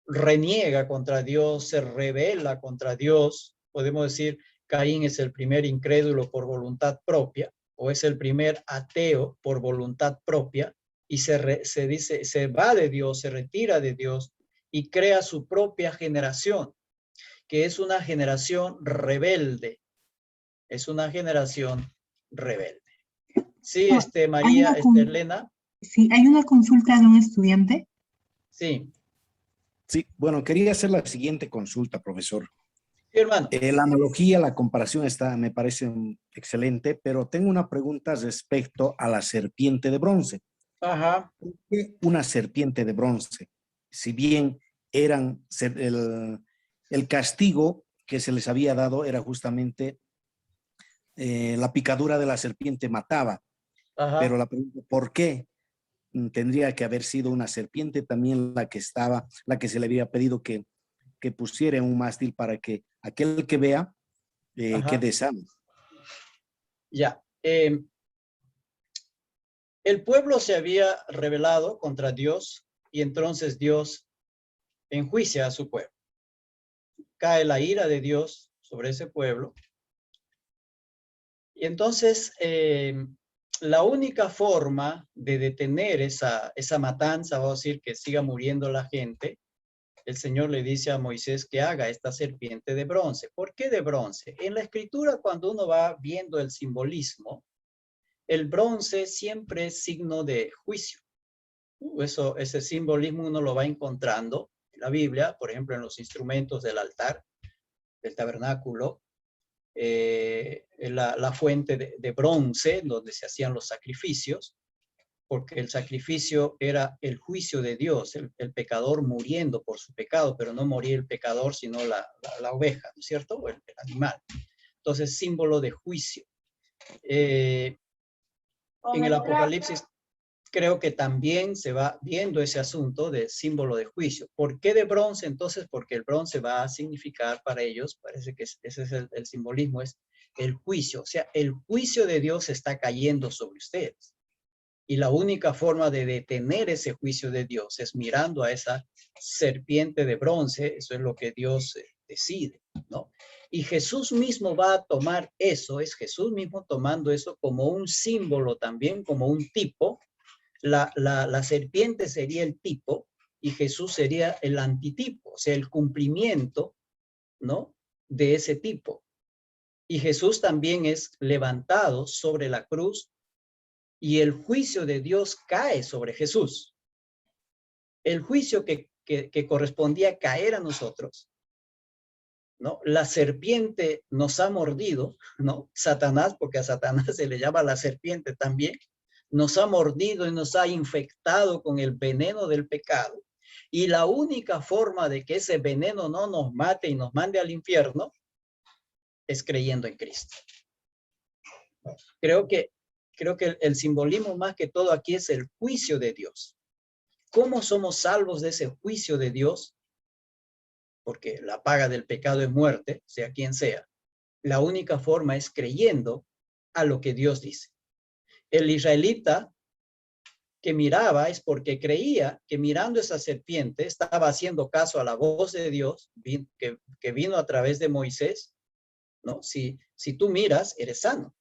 reniega contra Dios, se rebela contra Dios. Podemos decir, Caín es el primer incrédulo por voluntad propia, o es el primer ateo por voluntad propia, y se va de Dios, se retira de Dios, y crea su propia generación, que es una generación rebelde. Es una generación rebelde. Sí, María, Elena. Sí, hay una consulta de un estudiante. Sí. Sí, bueno, quería hacer la siguiente consulta, profesor. Sí, hermano. La analogía, la comparación me parece excelente, pero tengo una pregunta respecto a la serpiente de bronce. Ajá. ¿Por qué una serpiente de bronce? Si bien el castigo que se les había dado era justamente la picadura de la serpiente mataba. Ajá. Pero la pregunta, ¿por qué tendría que haber sido una serpiente también la que se le había pedido que pusiera en un mástil para que aquel que vea quede sano? Ya. El pueblo se había rebelado contra Dios y entonces Dios enjuicia a su pueblo. Cae la ira de Dios sobre ese pueblo. Y entonces la única forma de detener esa matanza, vamos a decir, que siga muriendo la gente, el Señor le dice a Moisés que haga esta serpiente de bronce. ¿Por qué de bronce? En la Escritura, cuando uno va viendo el simbolismo, el bronce siempre es signo de juicio. Ese simbolismo uno lo va encontrando en la Biblia, por ejemplo, en los instrumentos del altar, del tabernáculo, la fuente de bronce donde se hacían los sacrificios. porque el sacrificio era el juicio de Dios, el pecador muriendo por su pecado, pero no moría el pecador, sino la oveja, ¿no es cierto? O el animal. Entonces, símbolo de juicio. En el Apocalipsis creo que también se va viendo ese asunto de símbolo de juicio. ¿Por qué de bronce? Entonces, porque el bronce va a significar para ellos, parece que ese es el simbolismo, es el juicio. O sea, el juicio de Dios está cayendo sobre ustedes. Y la única forma de detener ese juicio de Dios es mirando a esa serpiente de bronce. Eso es lo que Dios decide, ¿no? Y Jesús mismo va a tomar eso, es Jesús mismo tomando eso como un símbolo también, como un tipo. La serpiente sería el tipo y Jesús sería el antitipo, o sea, el cumplimiento, ¿no? De ese tipo. Y Jesús también es levantado sobre la cruz y el juicio de Dios cae sobre Jesús. El juicio que correspondía caer a nosotros, ¿no? La serpiente nos ha mordido, ¿no? Satanás, porque a Satanás se le llama la serpiente también, nos ha mordido y nos ha infectado con el veneno del pecado. Y la única forma de que ese veneno no nos mate y nos mande al infierno es creyendo en Cristo. Creo que el simbolismo más que todo aquí es el juicio de Dios. ¿Cómo somos salvos de ese juicio de Dios? Porque la paga del pecado es muerte, sea quien sea. La única forma es creyendo a lo que Dios dice. El israelita que miraba es porque creía que mirando esa serpiente estaba haciendo caso a la voz de Dios que vino a través de Moisés, ¿no? Si tú miras, eres sano.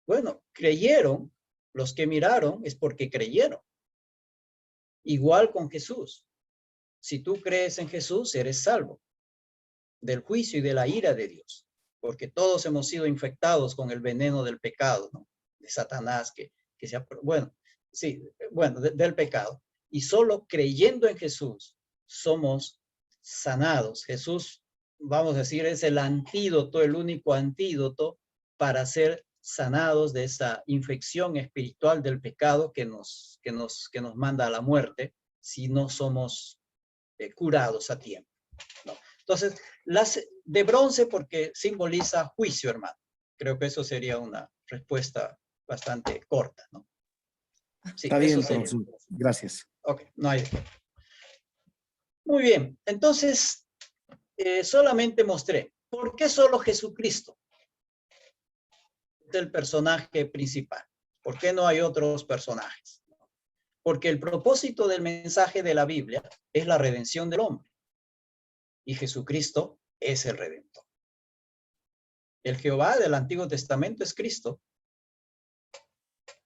Bueno, creyeron, los que miraron es porque creyeron. Igual con Jesús. Si tú crees en Jesús, eres salvo del juicio y de la ira de Dios, porque todos hemos sido infectados con el veneno del pecado, ¿no? De Satanás, del pecado. Y solo creyendo en Jesús somos sanados. Jesús, vamos a decir, es el antídoto, el único antídoto para ser sanados de esa infección espiritual del pecado que nos manda a la muerte si no somos curados a tiempo, ¿no? Entonces, las de bronce porque simboliza juicio, hermano. Creo que eso sería una respuesta bastante corta, ¿no? Sí, está bien, profesor. Gracias. Ok, no hay. Muy bien, entonces, solamente mostré. ¿Por qué solo Jesucristo es el personaje principal? ¿Por qué no hay otros personajes? Porque el propósito del mensaje de la Biblia es la redención del hombre. Y Jesucristo es el Redentor. El Jehová del Antiguo Testamento es Cristo.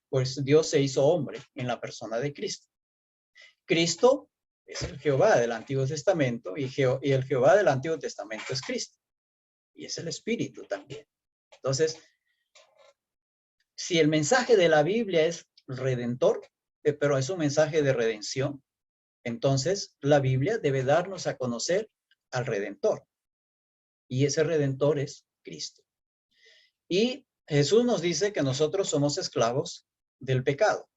Pues Dios se hizo hombre en la persona de Cristo. Cristo es el Jehová del Antiguo Testamento y el Jehová del Antiguo Testamento es Cristo. Y es el Espíritu también. Entonces, si el mensaje de la Biblia es redentor, pero es un mensaje de redención, entonces la Biblia debe darnos a conocer al Redentor. Y ese Redentor es Cristo. Y Jesús nos dice que nosotros somos esclavos del pecado.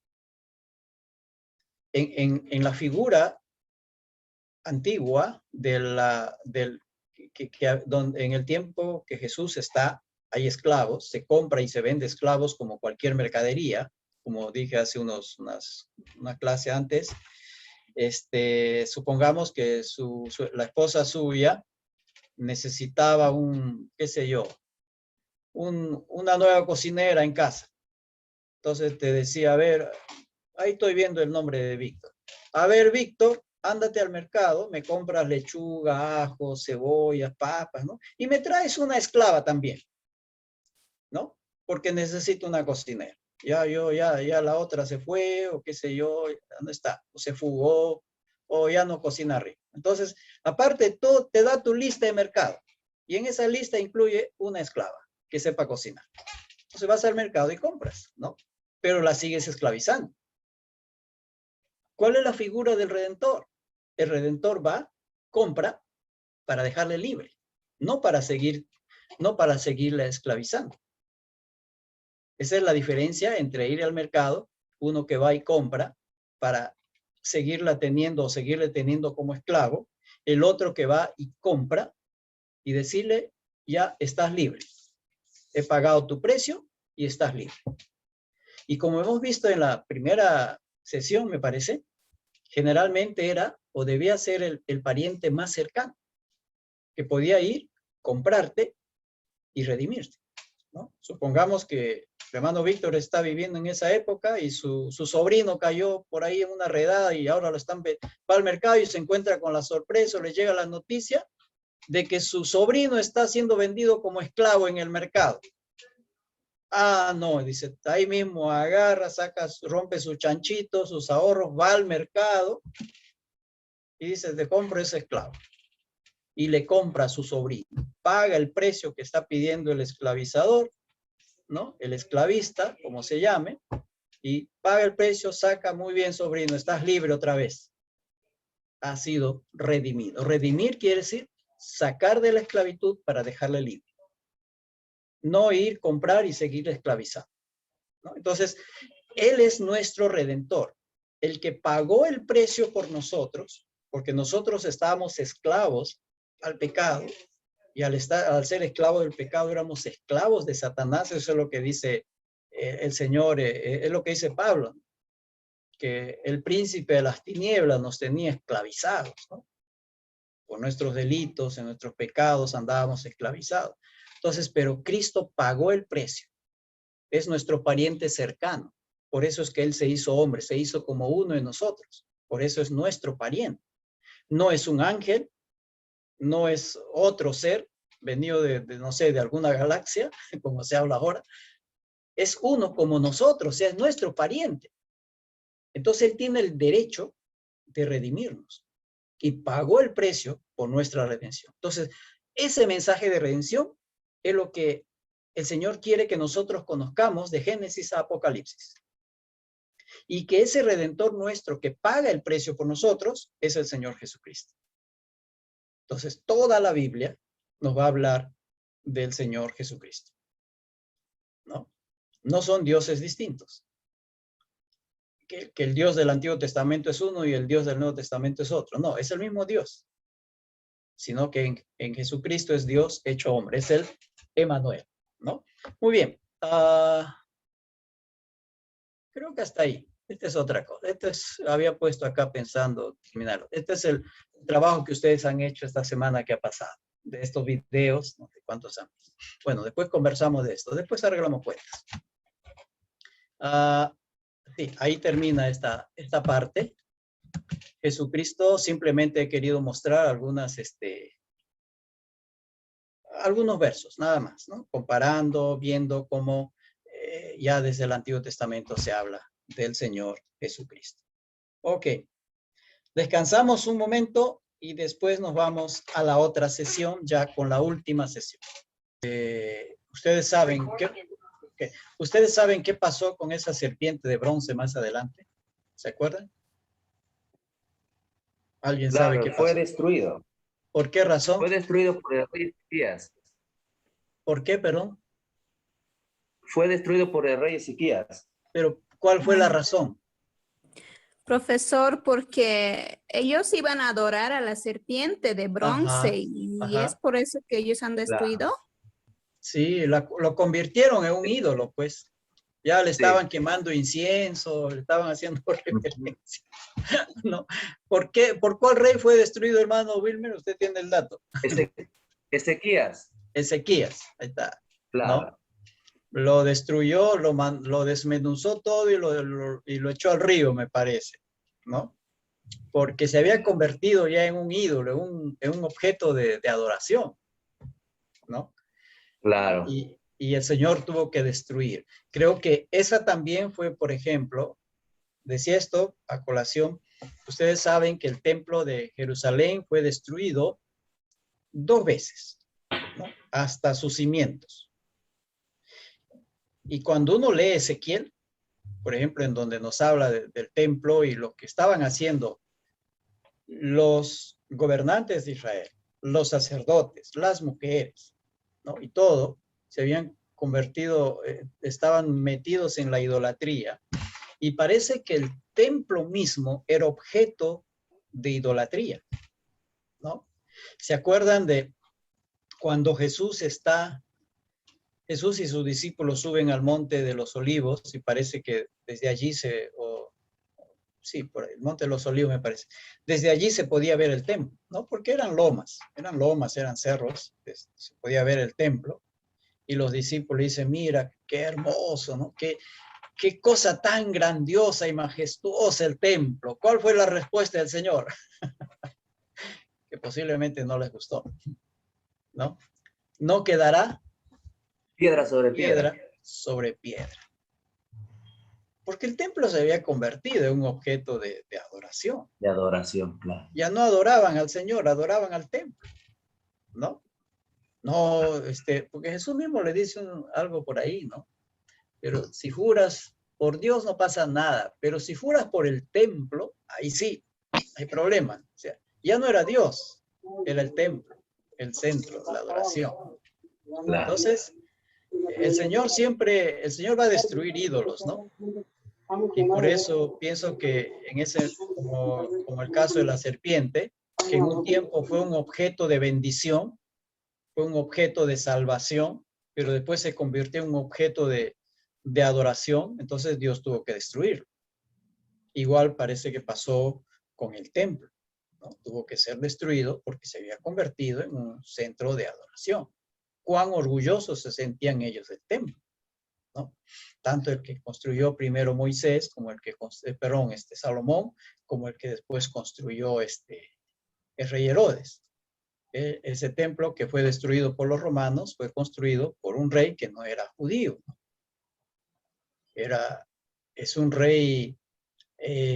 En la figura antigua donde en el tiempo que Jesús está, hay esclavos, se compra y se vende esclavos como cualquier mercadería, como dije hace una clase antes. Supongamos que la esposa suya necesitaba una nueva cocinera en casa. Entonces te decía, a ver, ahí estoy viendo el nombre de Víctor. A ver, Víctor, ándate al mercado, me compras lechuga, ajo, cebollas, papas, ¿no? Y me traes una esclava también, ¿no? Porque necesito una cocinera. Ya la otra se fue, o qué sé yo, ¿dónde está? O se fugó, o ya no cocina rico. Entonces, aparte de todo, te da tu lista de mercado. Y en esa lista incluye una esclava que sepa cocinar. Entonces vas al mercado y compras, ¿no? Pero la sigues esclavizando. ¿Cuál es la figura del Redentor? El Redentor va, compra para dejarle libre, no para seguirla esclavizando. Esa es la diferencia entre ir al mercado uno que va y compra para seguirla teniendo o seguirle teniendo como esclavo, el otro que va y compra y decirle, ya estás libre. He pagado tu precio y estás libre. Y como hemos visto en la primera sesión, me parece, generalmente era o debía ser el pariente más cercano, que podía ir, comprarte y redimirte, ¿no? Supongamos que el hermano Víctor está viviendo en esa época y su sobrino cayó por ahí en una redada y ahora va al mercado y se encuentra con la sorpresa, o le llega la noticia de que su sobrino está siendo vendido como esclavo en el mercado. Ah, no, dice, ahí mismo agarra, saca, rompe su chanchito, sus ahorros, va al mercado y dice, te compro ese esclavo. Y le compra a su sobrino. Paga el precio que está pidiendo el esclavizador, ¿no? El esclavista, como se llame, y paga el precio, saca, muy bien, sobrino, estás libre otra vez. Ha sido redimido. Redimir quiere decir sacar de la esclavitud para dejarle libre. No ir, comprar y seguir esclavizado, ¿no? Entonces, Él es nuestro Redentor, el que pagó el precio por nosotros, porque nosotros estábamos esclavos al pecado, y al ser esclavos del pecado éramos esclavos de Satanás. Eso es lo que dice el Señor, es lo que dice Pablo, que el príncipe de las tinieblas nos tenía esclavizados, ¿no? Por nuestros delitos, en nuestros pecados andábamos esclavizados. Entonces, pero Cristo pagó el precio. Es nuestro pariente cercano. Por eso es que Él se hizo hombre, se hizo como uno de nosotros. Por eso es nuestro pariente. No es un ángel, no es otro ser venido no sé, de alguna galaxia, como se habla ahora. Es uno como nosotros, o sea, es nuestro pariente. Entonces Él tiene el derecho de redimirnos y pagó el precio por nuestra redención. Entonces, ese mensaje de redención es lo que el Señor quiere que nosotros conozcamos de Génesis a Apocalipsis. Y que ese Redentor nuestro que paga el precio por nosotros es el Señor Jesucristo. Entonces, toda la Biblia nos va a hablar del Señor Jesucristo, ¿no? No son dioses distintos. Que el Dios del Antiguo Testamento es uno y el Dios del Nuevo Testamento es otro. No, es el mismo Dios. Sino que en Jesucristo es Dios hecho hombre. Es el Emmanuel, ¿no? Muy bien. Creo que hasta ahí. Esta es otra cosa. Había puesto acá pensando terminarlo. Este es el trabajo que ustedes han hecho esta semana que ha pasado. De estos videos, no sé cuántos han visto. Bueno, después conversamos de esto. Después arreglamos cuentas. Sí, ahí termina esta parte. Jesucristo simplemente he querido mostrar algunos versos, nada más, ¿no? Comparando, viendo cómo ya desde el Antiguo Testamento se habla del Señor Jesucristo. Ok, descansamos un momento y después nos vamos a la otra sesión, ya con la última sesión. Ustedes saben qué pasó con esa serpiente de bronce más adelante. ¿Se acuerdan? ¿Alguien sabe qué pasó? Fue destruido. ¿Por qué razón? Fue destruido por el rey Ezequías. ¿Por qué, perdón? Fue destruido por el rey Ezequías. Pero, ¿cuál fue la razón? Profesor, porque ellos iban a adorar a la serpiente de bronce y es por eso que ellos han destruido. Sí, lo convirtieron en un ídolo, pues. Ya le estaban quemando incienso, le estaban haciendo reverencia. ¿No? ¿Por qué? ¿Por cuál rey fue destruido, hermano Wilmer? Usted tiene el dato. Ezequías. Ezequías, ahí está. Claro. ¿No? Lo destruyó, lo desmenuzó todo y lo echó al río, me parece, ¿no? Porque se había convertido ya en un ídolo, en un objeto de adoración, ¿no? Claro. Y el Señor tuvo que destruir. Creo que esa también fue, por ejemplo, decía esto a colación, ustedes saben que el templo de Jerusalén fue destruido 2 veces, ¿no? Hasta sus cimientos. Y cuando uno lee Ezequiel, por ejemplo, en donde nos habla del templo y lo que estaban haciendo los gobernantes de Israel, los sacerdotes, las mujeres, ¿no? Y todo, se habían convertido, estaban metidos en la idolatría. Y parece que el templo mismo era objeto de idolatría, ¿no? ¿Se acuerdan de cuando Jesús y sus discípulos suben al monte de los olivos y parece que desde allí sí, por el monte de los olivos me parece, desde allí se podía ver el templo, ¿no? Porque eran lomas, eran cerros, se podía ver el templo y los discípulos dicen, mira, qué hermoso, ¿no? Qué cosa tan grandiosa y majestuosa el templo. ¿Cuál fue la respuesta del Señor? Que posiblemente no les gustó, ¿no? No quedará piedra sobre piedra. Sobre piedra. Porque el templo se había convertido en un objeto de adoración. De adoración, claro. Ya no adoraban al Señor, adoraban al templo, ¿no? No, porque Jesús mismo le dice algo por ahí, ¿no? Pero si juras por Dios no pasa nada, pero si juras por el templo, ahí sí, hay problema. O sea, ya no era Dios, era el templo, el centro, la adoración. Claro. Entonces, el Señor va a destruir ídolos, ¿no? Y por eso pienso que como el caso de la serpiente, que en un tiempo fue un objeto de bendición, fue un objeto de salvación, pero después se convirtió en un objeto de adoración, entonces Dios tuvo que destruirlo. Igual parece que pasó con el templo, ¿no? Tuvo que ser destruido porque se había convertido en un centro de adoración. Cuán orgullosos se sentían ellos del templo, ¿no? Tanto el que construyó primero Moisés, como Salomón, como el que después construyó el rey Herodes. Ese templo que fue destruido por los romanos fue construido por un rey que no era judío, ¿no? Es un rey que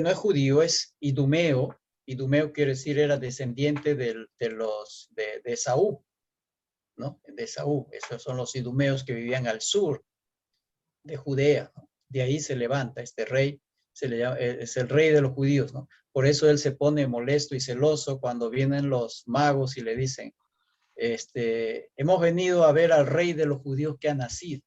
no es judío, es idumeo. Idumeo quiere decir era descendiente de Esaú, ¿no? De Esaú. Esos son los idumeos que vivían al sur de Judea, ¿no? De ahí se levanta este rey, es el rey de los judíos, ¿no? Por eso él se pone molesto y celoso cuando vienen los magos y le dicen, hemos venido a ver al rey de los judíos que ha nacido.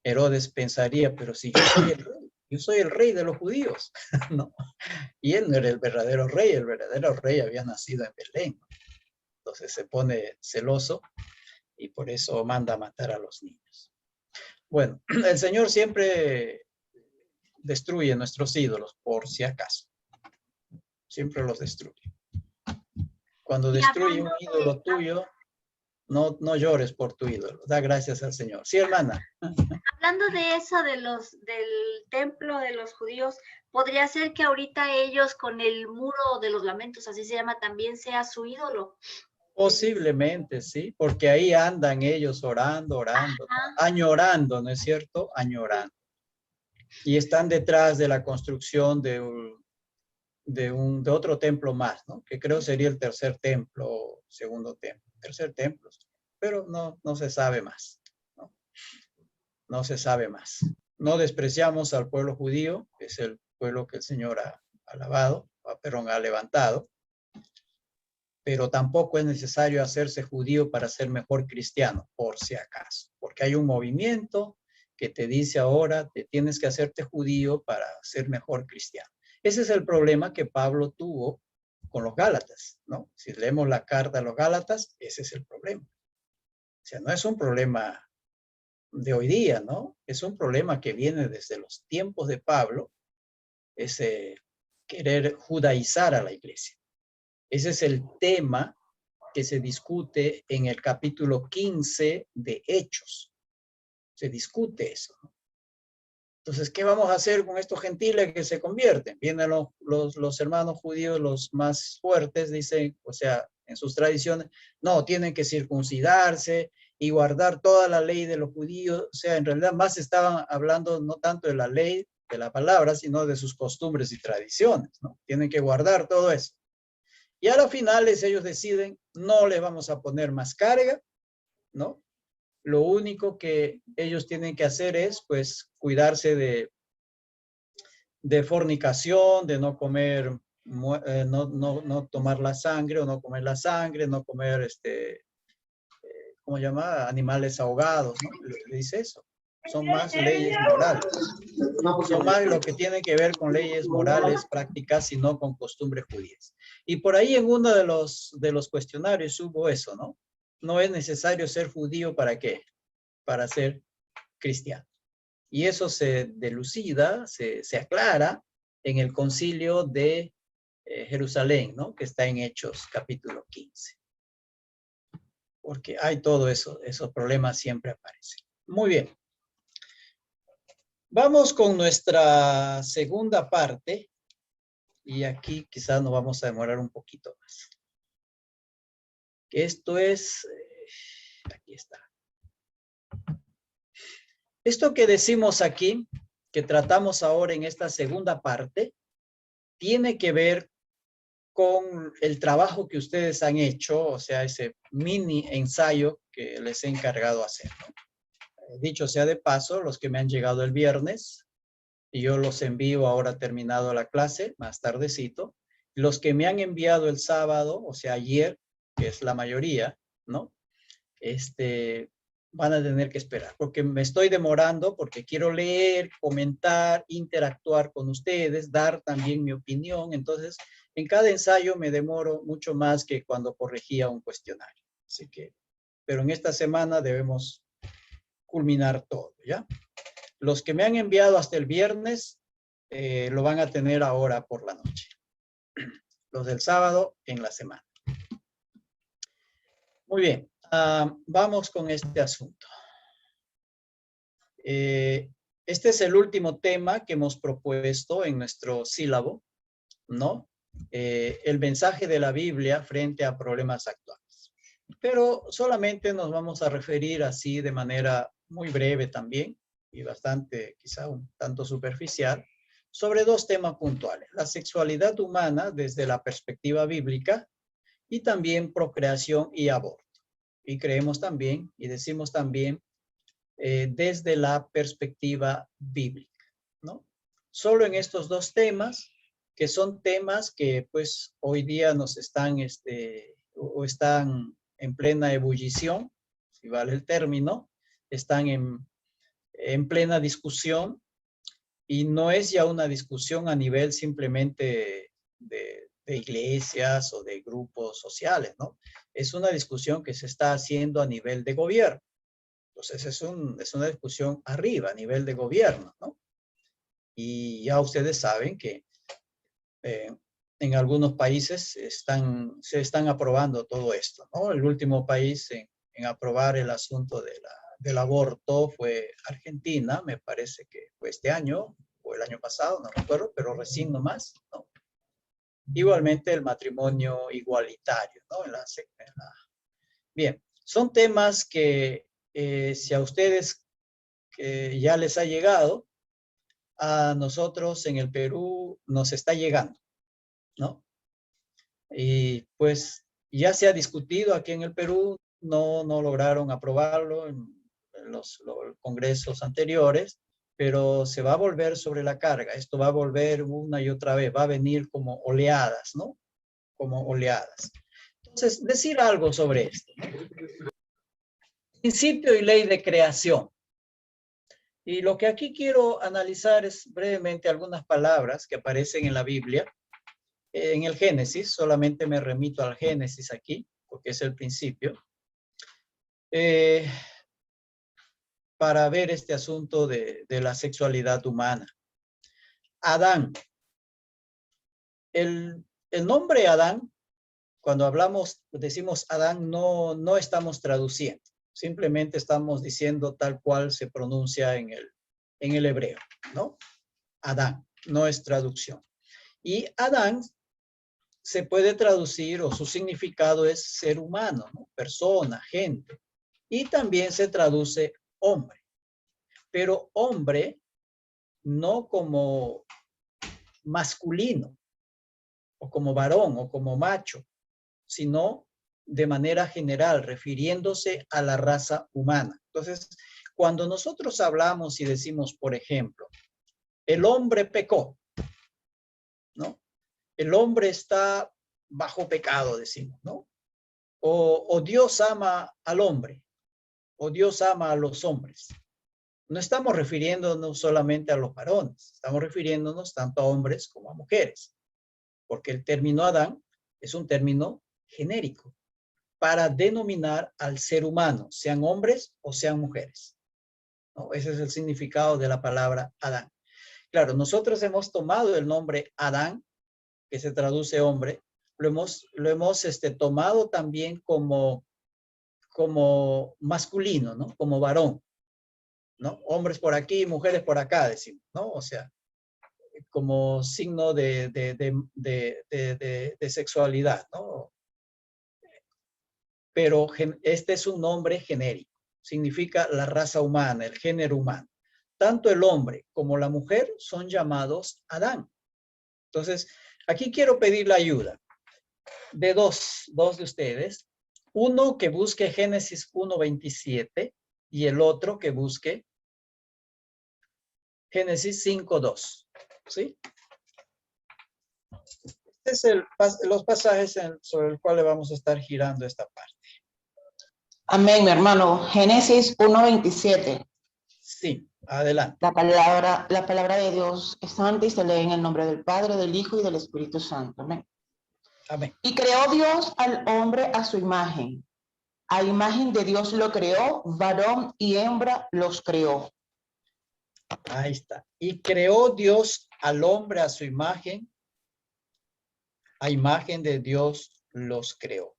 Herodes pensaría, pero si yo soy el rey de los judíos, ¿no? Y él no era el verdadero rey había nacido en Belén. Entonces se pone celoso y por eso manda a matar a los niños. Bueno, el Señor siempre destruye nuestros ídolos, por si acaso. Siempre los destruye. Cuando destruye un ídolo tuyo, no llores por tu ídolo. Da gracias al Señor. Sí, hermana. Hablando de eso, del templo de los judíos, ¿podría ser que ahorita ellos con el muro de los lamentos, así se llama, también sea su ídolo? Posiblemente, sí, porque ahí andan ellos orando, añorando, ¿no es cierto? Añorando. Y están detrás de la construcción de otro templo más, ¿no? Que creo sería el tercer templo, segundo templo, tercer templo, pero no se sabe más, ¿no? No se sabe más. No despreciamos al pueblo judío, que es el pueblo que el Señor ha alabado, ha levantado, pero tampoco es necesario hacerse judío para ser mejor cristiano, por si acaso, porque hay un movimiento que te dice ahora, te tienes que hacerte judío para ser mejor cristiano. Ese es el problema que Pablo tuvo con los Gálatas, ¿no? Si leemos la carta a los Gálatas, ese es el problema. O sea, no es un problema de hoy día, ¿no? Es un problema que viene desde los tiempos de Pablo, ese querer judaizar a la iglesia. Ese es el tema que se discute en el capítulo 15 de Hechos. Se discute eso, ¿no? Entonces, ¿qué vamos a hacer con estos gentiles que se convierten? Vienen los hermanos judíos, los más fuertes, dicen, o sea, en sus tradiciones, no, tienen que circuncidarse y guardar toda la ley de los judíos. O sea, en realidad más estaban hablando no tanto de la ley, de la palabra, sino de sus costumbres y tradiciones, ¿no? Tienen que guardar todo eso. Y a las finales ellos deciden, no les vamos a poner más carga, ¿no? Lo único que ellos tienen que hacer es, pues, cuidarse de fornicación, de no comer, no tomar la sangre o no comer la sangre, no comer, ¿cómo se llama? Animales ahogados, ¿no? Le dice eso. son más leyes morales. Son más lo que tiene que ver con leyes morales, prácticas, y no con costumbres judías. Y por ahí en uno de los cuestionarios hubo eso, ¿no? No es necesario ser judío ¿para qué? Para ser cristiano. Y eso se delucida, se aclara en el concilio de Jerusalén, ¿no? Que está en Hechos capítulo 15. Porque hay todo eso, esos problemas siempre aparecen. Muy bien. Vamos con nuestra segunda parte. Y aquí quizás nos vamos a demorar un poquito más. Esto es, aquí está. Esto que decimos aquí, que tratamos ahora en esta segunda parte, tiene que ver con el trabajo que ustedes han hecho, o sea, ese mini ensayo que les he encargado hacer, ¿no? Dicho sea de paso, los que me han llegado el viernes, y yo los envío ahora terminado la clase, más tardecito. Los que me han enviado el sábado, o sea, ayer, que es la mayoría, ¿no? Van a tener que esperar, porque me estoy demorando, porque quiero leer, comentar, interactuar con ustedes, dar también mi opinión. Entonces, en cada ensayo me demoro mucho más que cuando corregía un cuestionario. Así que, pero en esta semana debemos culminar todo, ¿ya? Los que me han enviado hasta el viernes lo van a tener ahora por la noche. Los del sábado en la semana. Muy bien, vamos con este asunto. Este es el último tema que hemos propuesto en nuestro sílabo, ¿no? El mensaje de la Biblia frente a problemas actuales. Pero solamente nos vamos a referir así de manera muy breve también, y bastante, quizá un tanto superficial, sobre dos temas puntuales: la sexualidad humana desde la perspectiva bíblica y también procreación y aborto. Y creemos también, y decimos también, desde la perspectiva bíblica, ¿no? Solo en estos dos temas, que son temas que pues hoy día nos están, o están en plena ebullición, si vale el término, están en plena discusión, y no es ya una discusión a nivel simplemente de iglesias o de grupos sociales, ¿no? Es una discusión que se está haciendo a nivel de gobierno. Entonces es una discusión arriba, a nivel de gobierno, ¿no? Y ya ustedes saben que en algunos países se están aprobando todo esto, ¿no? El último país en aprobar el asunto del aborto fue Argentina, me parece que fue este año o el año pasado, no recuerdo, pero recién nomás, ¿no? Igualmente el matrimonio igualitario, ¿no? Bien, son temas que si a ustedes ya les ha llegado, a nosotros en el Perú nos está llegando, ¿no? Y pues ya se ha discutido aquí en el Perú, no lograron aprobarlo en los congresos anteriores, pero se va a volver sobre la carga. Esto va a volver una y otra vez, va a venir como oleadas, ¿no? Como oleadas. Entonces, decir algo sobre esto, ¿no? Principio y ley de creación. Y lo que aquí quiero analizar es brevemente algunas palabras que aparecen en la Biblia. En el Génesis, solamente me remito al Génesis aquí, porque es el principio, para ver este asunto de la sexualidad humana. Adán. El nombre Adán, cuando decimos Adán, no estamos traduciendo. Simplemente estamos diciendo tal cual se pronuncia en el hebreo, ¿no? Adán, no es traducción. Y Adán se puede traducir, o su significado es ser humano, ¿no? Persona, gente. Y también se traduce hombre. Pero hombre no como masculino, o como varón, o como macho, sino de manera general, refiriéndose a la raza humana. Entonces, cuando nosotros hablamos y decimos, por ejemplo, el hombre pecó, ¿no? El hombre está bajo pecado, decimos, ¿no? O Dios ama al hombre, o Dios ama a los hombres. no estamos refiriéndonos solamente a los varones, estamos refiriéndonos tanto a hombres como a mujeres, porque el término Adán es un término genérico para denominar al ser humano, sean hombres o sean mujeres, ¿no? Ese es el significado de la palabra Adán. Claro, nosotros hemos tomado el nombre Adán, que se traduce hombre, lo hemos tomado también como masculino, ¿no? Como varón, ¿no? Hombres por aquí, mujeres por acá, decimos, ¿no? O sea, como signo de sexualidad, ¿no? Pero este es un nombre genérico, significa la raza humana, el género humano. Tanto el hombre como la mujer son llamados Adán. Entonces, aquí quiero pedir la ayuda de dos de ustedes. Uno que busque Génesis 1:27 y el otro que busque Génesis 5:2. ¿Sí? Este es los pasajes sobre los cuales vamos a estar girando esta parte. Amén, mi hermano. Génesis 1:27. Sí, adelante. La palabra de Dios es santa y se lee en el nombre del Padre, del Hijo y del Espíritu Santo. Amén. Amén. Y creó Dios al hombre a su imagen. A imagen de Dios lo creó, varón y hembra los creó. Ahí está. Y creó Dios al hombre a su imagen. A imagen de Dios los creó.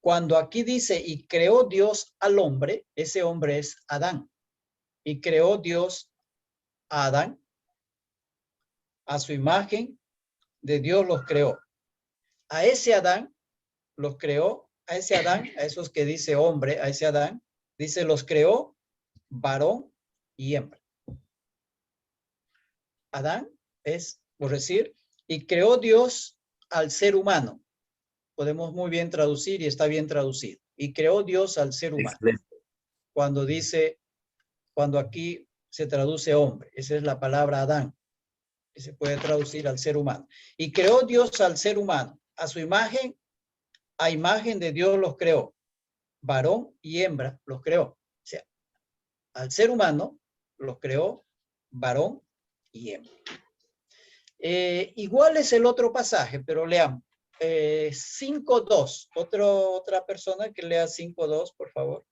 Cuando aquí dice, y creó Dios al hombre, ese hombre es Adán. Y creó Dios a Adán. A su imagen de Dios los creó. A ese Adán los creó. A ese Adán, a esos que dice hombre, a ese Adán, dice los creó varón y hembra. Adán es, por decir, y creó Dios al ser humano. Podemos muy bien traducir y está bien traducido. Y creó Dios al ser humano. Cuando aquí se traduce hombre, esa es la palabra Adán, que se puede traducir al ser humano. Y creó Dios al ser humano, a su imagen, a imagen de Dios los creó. Varón y hembra los creó. O sea, al ser humano los creó varón y hembra. Igual es el otro pasaje, pero leamos. 5:2. Otra persona que lea 5:2, por favor.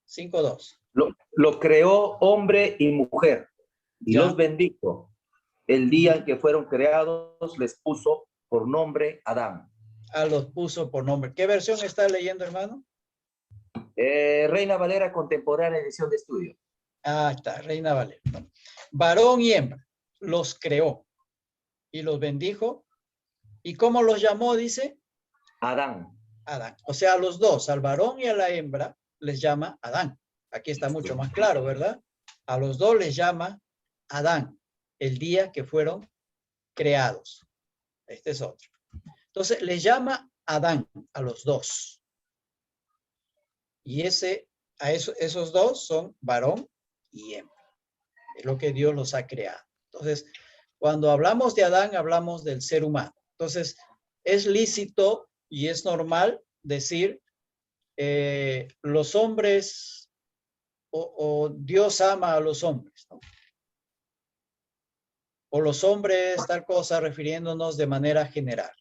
5:2. Lo creó hombre y mujer y los bendijo. El día en que fueron creados les puso por nombre Adán. Los puso por nombre. ¿Qué versión está leyendo, hermano? Reina Valera Contemporánea, edición de estudio. Está, Reina Valera. Varón y hembra los creó y los bendijo. ¿Y cómo los llamó, dice? Adán. Adán. O sea, a los dos, al varón y a la hembra, les llama Adán. Aquí está mucho más claro, ¿verdad? A los dos les llama Adán, el día que fueron creados. Este es otro. Entonces, les llama Adán a los dos. Y esos dos son varón y hembra. Es lo que Dios los ha creado. Entonces, cuando hablamos de Adán, hablamos del ser humano. Entonces, es lícito y es normal decir los hombres o Dios ama a los hombres, ¿no? O los hombres, tal cosa, refiriéndonos de manera general.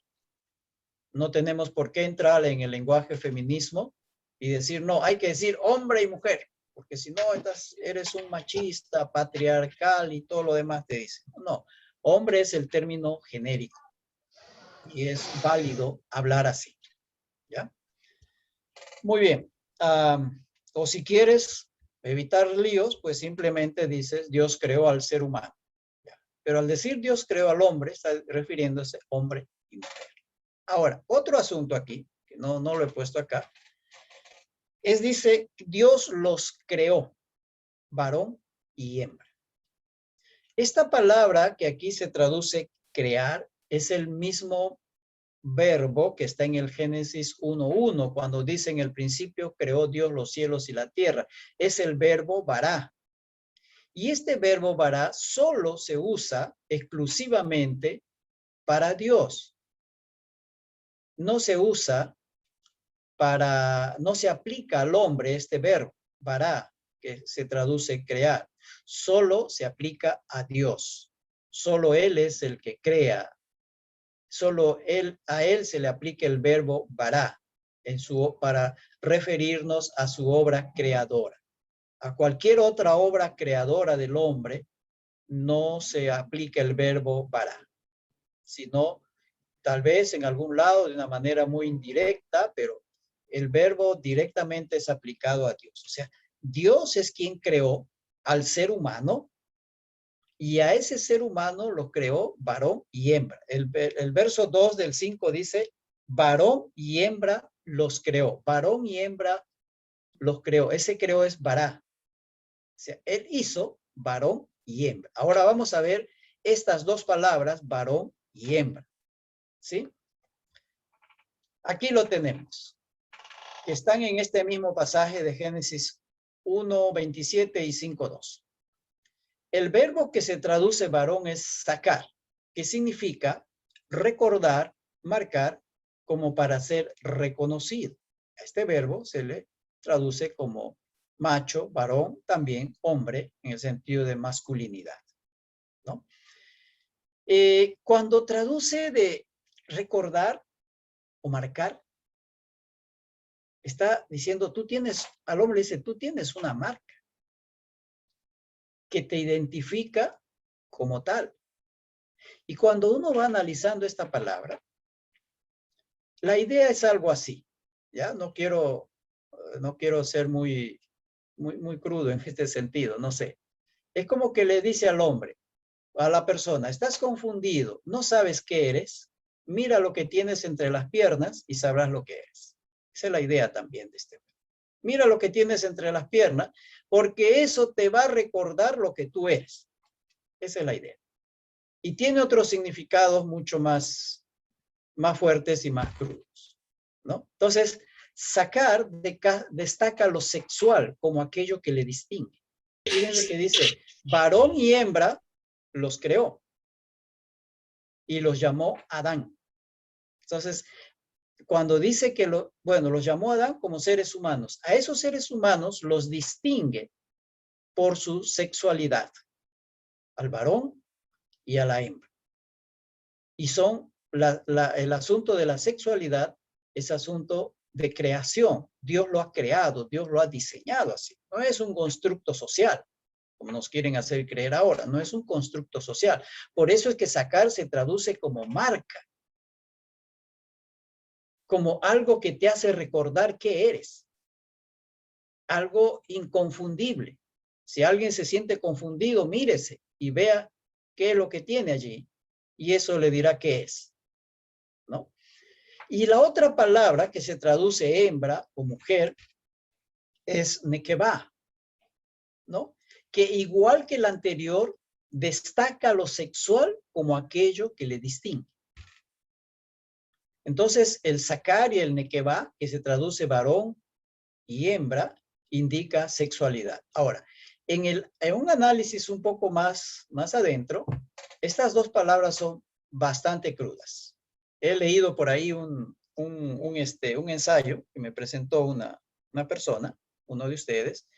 No tenemos por qué entrar en el lenguaje feminismo y decir, no, hay que decir hombre y mujer, porque si no, eres un machista, patriarcal y todo lo demás te dicen. No, hombre es el término genérico y es válido hablar así, ¿ya? Muy bien. O si quieres evitar líos, pues simplemente dices, Dios creó al ser humano. ¿Ya? Pero al decir Dios creó al hombre, está refiriéndose hombre y mujer. Ahora, otro asunto aquí, que no lo he puesto acá, dice, Dios los creó, varón y hembra. Esta palabra que aquí se traduce crear es el mismo verbo que está en el Génesis 1:1, cuando dice en el principio creó Dios los cielos y la tierra. Es el verbo bará. Y este verbo bará solo se usa exclusivamente para Dios. No se usa no se aplica al hombre este verbo. bara, que se traduce crear, solo se aplica a Dios. Solo Él es el que crea. Solo a Él se le aplica el verbo bara para referirnos a su obra creadora. A cualquier otra obra creadora del hombre no se aplica el verbo bara, sino tal vez en algún lado de una manera muy indirecta, pero el verbo directamente es aplicado a Dios. O sea, Dios es quien creó al ser humano y a ese ser humano lo creó varón y hembra. El verso 2 del 5 dice, varón y hembra los creó. Varón y hembra los creó. Ese creó es vará. O sea, él hizo varón y hembra. Ahora vamos a ver estas dos palabras, varón y hembra. ¿Sí? Aquí lo tenemos. Están en este mismo pasaje de Génesis 1:27 y 5:2. El verbo que se traduce varón es sacar, que significa recordar, marcar, como para ser reconocido. A este verbo se le traduce como macho, varón, también hombre, en el sentido de masculinidad, ¿no? Cuando traduce de recordar o marcar, está diciendo, al hombre dice, tú tienes una marca que te identifica como tal. Y cuando uno va analizando esta palabra, la idea es algo así, ¿ya? No quiero ser muy crudo en este sentido, no sé. Es como que le dice al hombre, a la persona, estás confundido, no sabes qué eres, mira lo que tienes entre las piernas y sabrás lo que eres. Esa es la idea también de este. Mira lo que tienes entre las piernas, porque eso te va a recordar lo que tú eres. Esa es la idea. Y tiene otros significados mucho más fuertes y más crudos, ¿no? Entonces, sacar destaca lo sexual como aquello que le distingue. Fíjense que dice, varón y hembra los creó y los llamó Adán. Entonces, cuando dice que los llamó Adán como seres humanos, a esos seres humanos los distingue por su sexualidad, al varón y a la hembra. Y son el asunto de la sexualidad es asunto de creación. Dios lo ha creado, Dios lo ha diseñado así. No es un constructo social, como nos quieren hacer creer ahora. No es un constructo social. Por eso es que sacar se traduce como marca, como algo que te hace recordar qué eres. Algo inconfundible. Si alguien se siente confundido, mírese y vea qué es lo que tiene allí. Y eso le dirá qué es, ¿no? Y la otra palabra que se traduce hembra o mujer es nekebá, ¿no? Que igual que la anterior, destaca lo sexual como aquello que le distingue. Entonces, el sacar y el nekebá, que se traduce varón y hembra, indica sexualidad. Ahora, en un análisis un poco más adentro, estas dos palabras son bastante crudas. He leído por ahí un ensayo que me presentó una persona, uno de ustedes,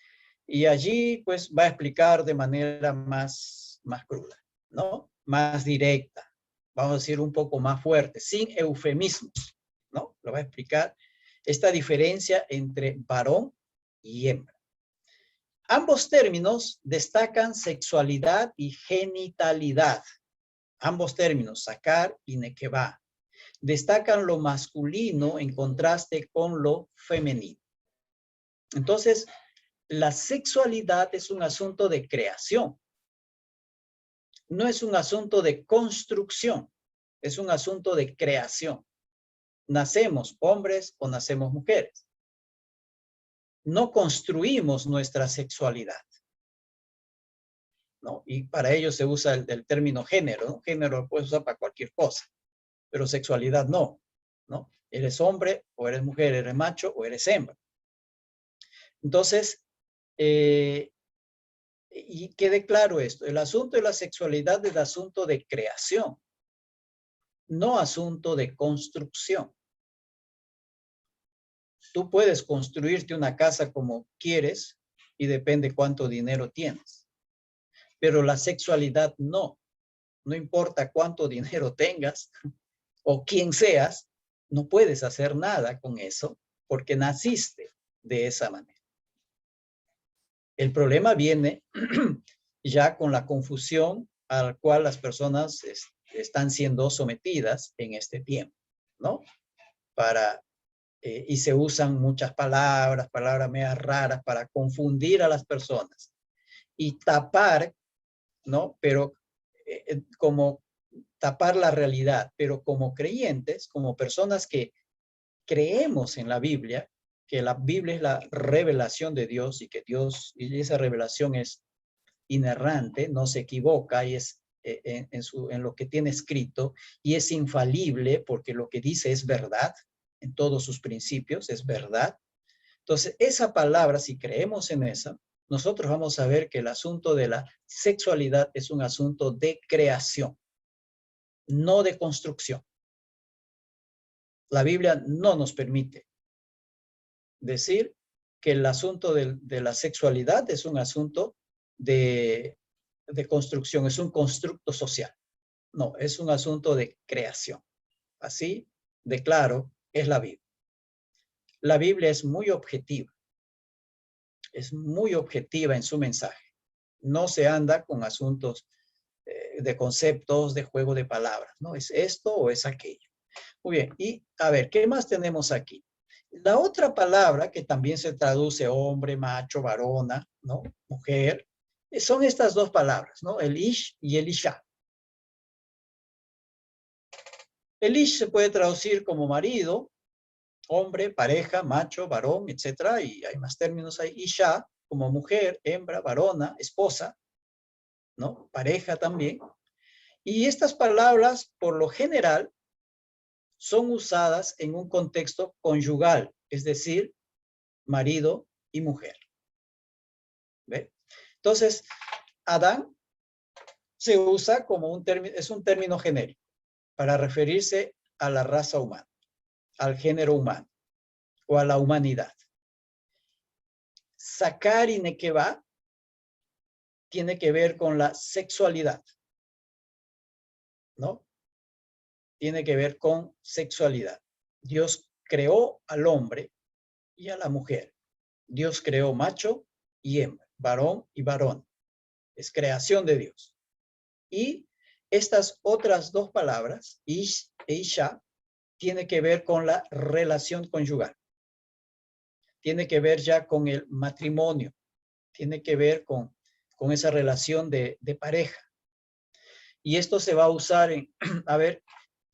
y allí pues va a explicar de manera más cruda, ¿no? Más directa, vamos a decir un poco más fuerte, sin eufemismos, ¿no? Lo va a explicar esta diferencia entre varón y hembra. Ambos términos destacan sexualidad y genitalidad. Ambos términos, sacar y nekebá, destacan lo masculino en contraste con lo femenino. Entonces, la sexualidad es un asunto de creación. No es un asunto de construcción, es un asunto de creación. Nacemos hombres o nacemos mujeres. No construimos nuestra sexualidad, ¿no? Y para ello se usa el término género, ¿no? Género lo puedes usar para cualquier cosa, pero sexualidad no, ¿no? Eres hombre o eres mujer, eres macho o eres hembra. Entonces, y quede claro esto, el asunto de la sexualidad es asunto de creación, no asunto de construcción. Tú puedes construirte una casa como quieres, y depende cuánto dinero tienes. Pero la sexualidad no. No importa cuánto dinero tengas o quién seas, no puedes hacer nada con eso porque naciste de esa manera. El problema viene ya con la confusión a la cual las personas están siendo sometidas en este tiempo, ¿no? Y se usan muchas palabras medias raras para confundir a las personas y tapar, ¿no? Pero como tapar la realidad, pero como creyentes, como personas que creemos en la Biblia, que la Biblia es la revelación de Dios y que Dios, y esa revelación es inerrante, no se equivoca y es en lo que tiene escrito y es infalible porque lo que dice es verdad, en todos sus principios es verdad. Entonces, esa palabra, si creemos en esa, nosotros vamos a ver que el asunto de la sexualidad es un asunto de creación, no de construcción. La Biblia no nos permite decir que el asunto de la sexualidad es un asunto de construcción, es un constructo social. No, es un asunto de creación. Así de claro es la Biblia. La Biblia es muy objetiva en su mensaje. No se anda con asuntos de conceptos, de juego de palabras, ¿no? Es esto o es aquello. Muy bien, y a ver, ¿qué más tenemos aquí? La otra palabra que también se traduce hombre, macho, varona, ¿no? Mujer, son estas dos palabras, ¿no? El ish y el isha. El ish se puede traducir como marido, hombre, pareja, macho, varón, etcétera, y hay más términos ahí. Isha, como mujer, hembra, varona, esposa, ¿no? Pareja también. Y estas palabras, por lo general, son usadas en un contexto conyugal, es decir, marido y mujer. ¿Ve? Entonces, Adán se usa como un término, es un término genérico para referirse a la raza humana, al género humano o a la humanidad. Sakar y Nekeva tiene que ver con la sexualidad, ¿no? Tiene que ver con sexualidad. Dios creó al hombre y a la mujer. Dios creó macho y hembra, varón y varón. Es creación de Dios. Y estas otras dos palabras, ish e isha, tiene que ver con la relación conyugal. Tiene que ver ya con el matrimonio. Tiene que ver con esa relación de pareja. Y esto se va a usar en, a ver,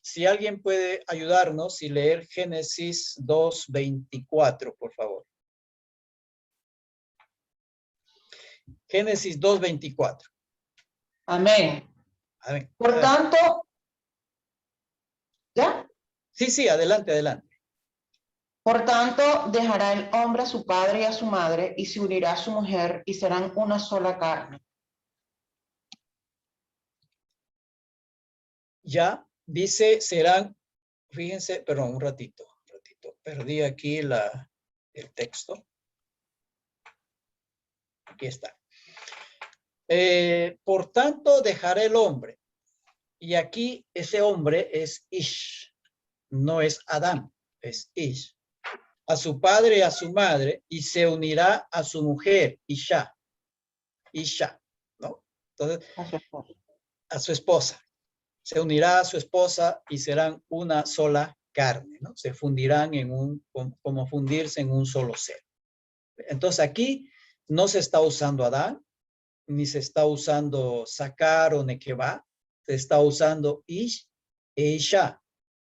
si alguien puede ayudarnos y leer Génesis 2:24, por favor. Génesis 2:24. Amén. Amén. Por tanto, ¿ya? Sí, adelante, adelante. Por tanto, dejará el hombre a su padre y a su madre y se unirá a su mujer y serán una sola carne. Ya dice, serán, fíjense, perdón, un ratito. Perdí aquí el texto. Aquí está. Por tanto, dejará el hombre. Y aquí ese hombre es Ish, no es Adán, es Ish. A su padre y a su madre y se unirá a su mujer, Isha, ¿no? Entonces, a su esposa. Se unirá a su esposa y serán una sola carne, ¿no? Se fundirán como fundirse en un solo ser. Entonces aquí no se está usando Adán, ni se está usando Sakar o Nekeva, se está usando Ish e Isha,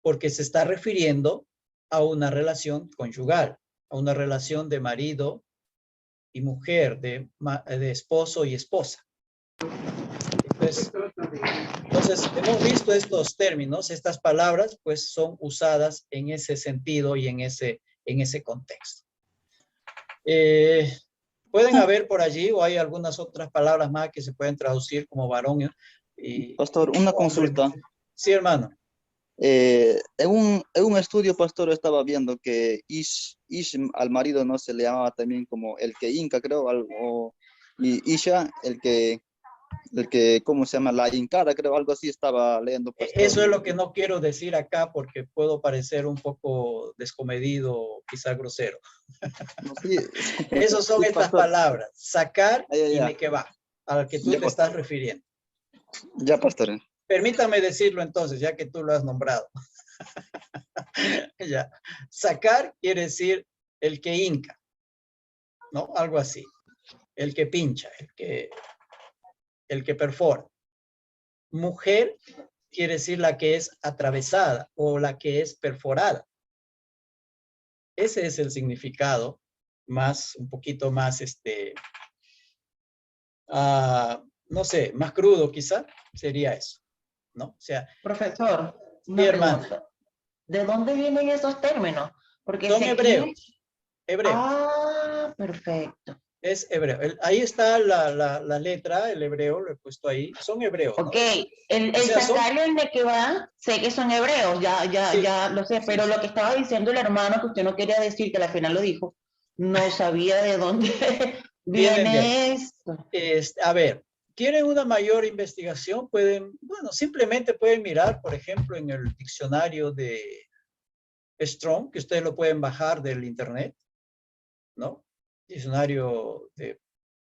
porque se está refiriendo a una relación conyugal, a una relación de marido y mujer, de esposo y esposa. Entonces, hemos visto estos términos, estas palabras, pues son usadas en ese sentido y en ese contexto. Pueden haber por allí o hay algunas otras palabras más que se pueden traducir como varón. Pastor, una consulta. Sí, hermano. en un estudio, pastor, estaba viendo que Ish al marido no se le llamaba también como el que hinca, creo, algo, y Isha, ¿cómo se llama? La hincada, creo, algo así estaba leyendo, pastor. Eso es lo que no quiero decir acá porque puedo parecer un poco descomedido, quizá grosero. No, sí. Esas son Sí, estas pastor. palabras, sacar y Ya. nequevá, a la que tú Ya, te estás refiriendo. Ya, pastor. Permítame decirlo entonces, ya que tú lo has nombrado. Ya. Sacar quiere decir el que hinca, ¿no? Algo así. El que pincha, el que perfora. Mujer quiere decir la que es atravesada o la que es perforada. Ese es el significado más, un poquito más, no sé, más crudo quizá, sería eso, ¿no? O sea, Profesor, sí, una hermano. pregunta. ¿De dónde vienen esos términos? Porque Son sé hebreos. Hebreos. Ah, perfecto. Es hebreo. Ahí está la letra, el hebreo, lo he puesto ahí. Son hebreos, ¿no? Ok, el O sea, sacar y el nequevá, sé que son hebreos, Sí, ya lo sé, sí, pero sí. lo que estaba diciendo el hermano, que usted no quería decir, que al final lo dijo, no sabía de dónde Vienen de ahí. viene esto. A ver, ¿quieren una mayor investigación? Pueden, bueno, simplemente pueden mirar, por ejemplo, en el diccionario de Strong, que ustedes lo pueden bajar del internet, ¿no? Diccionario de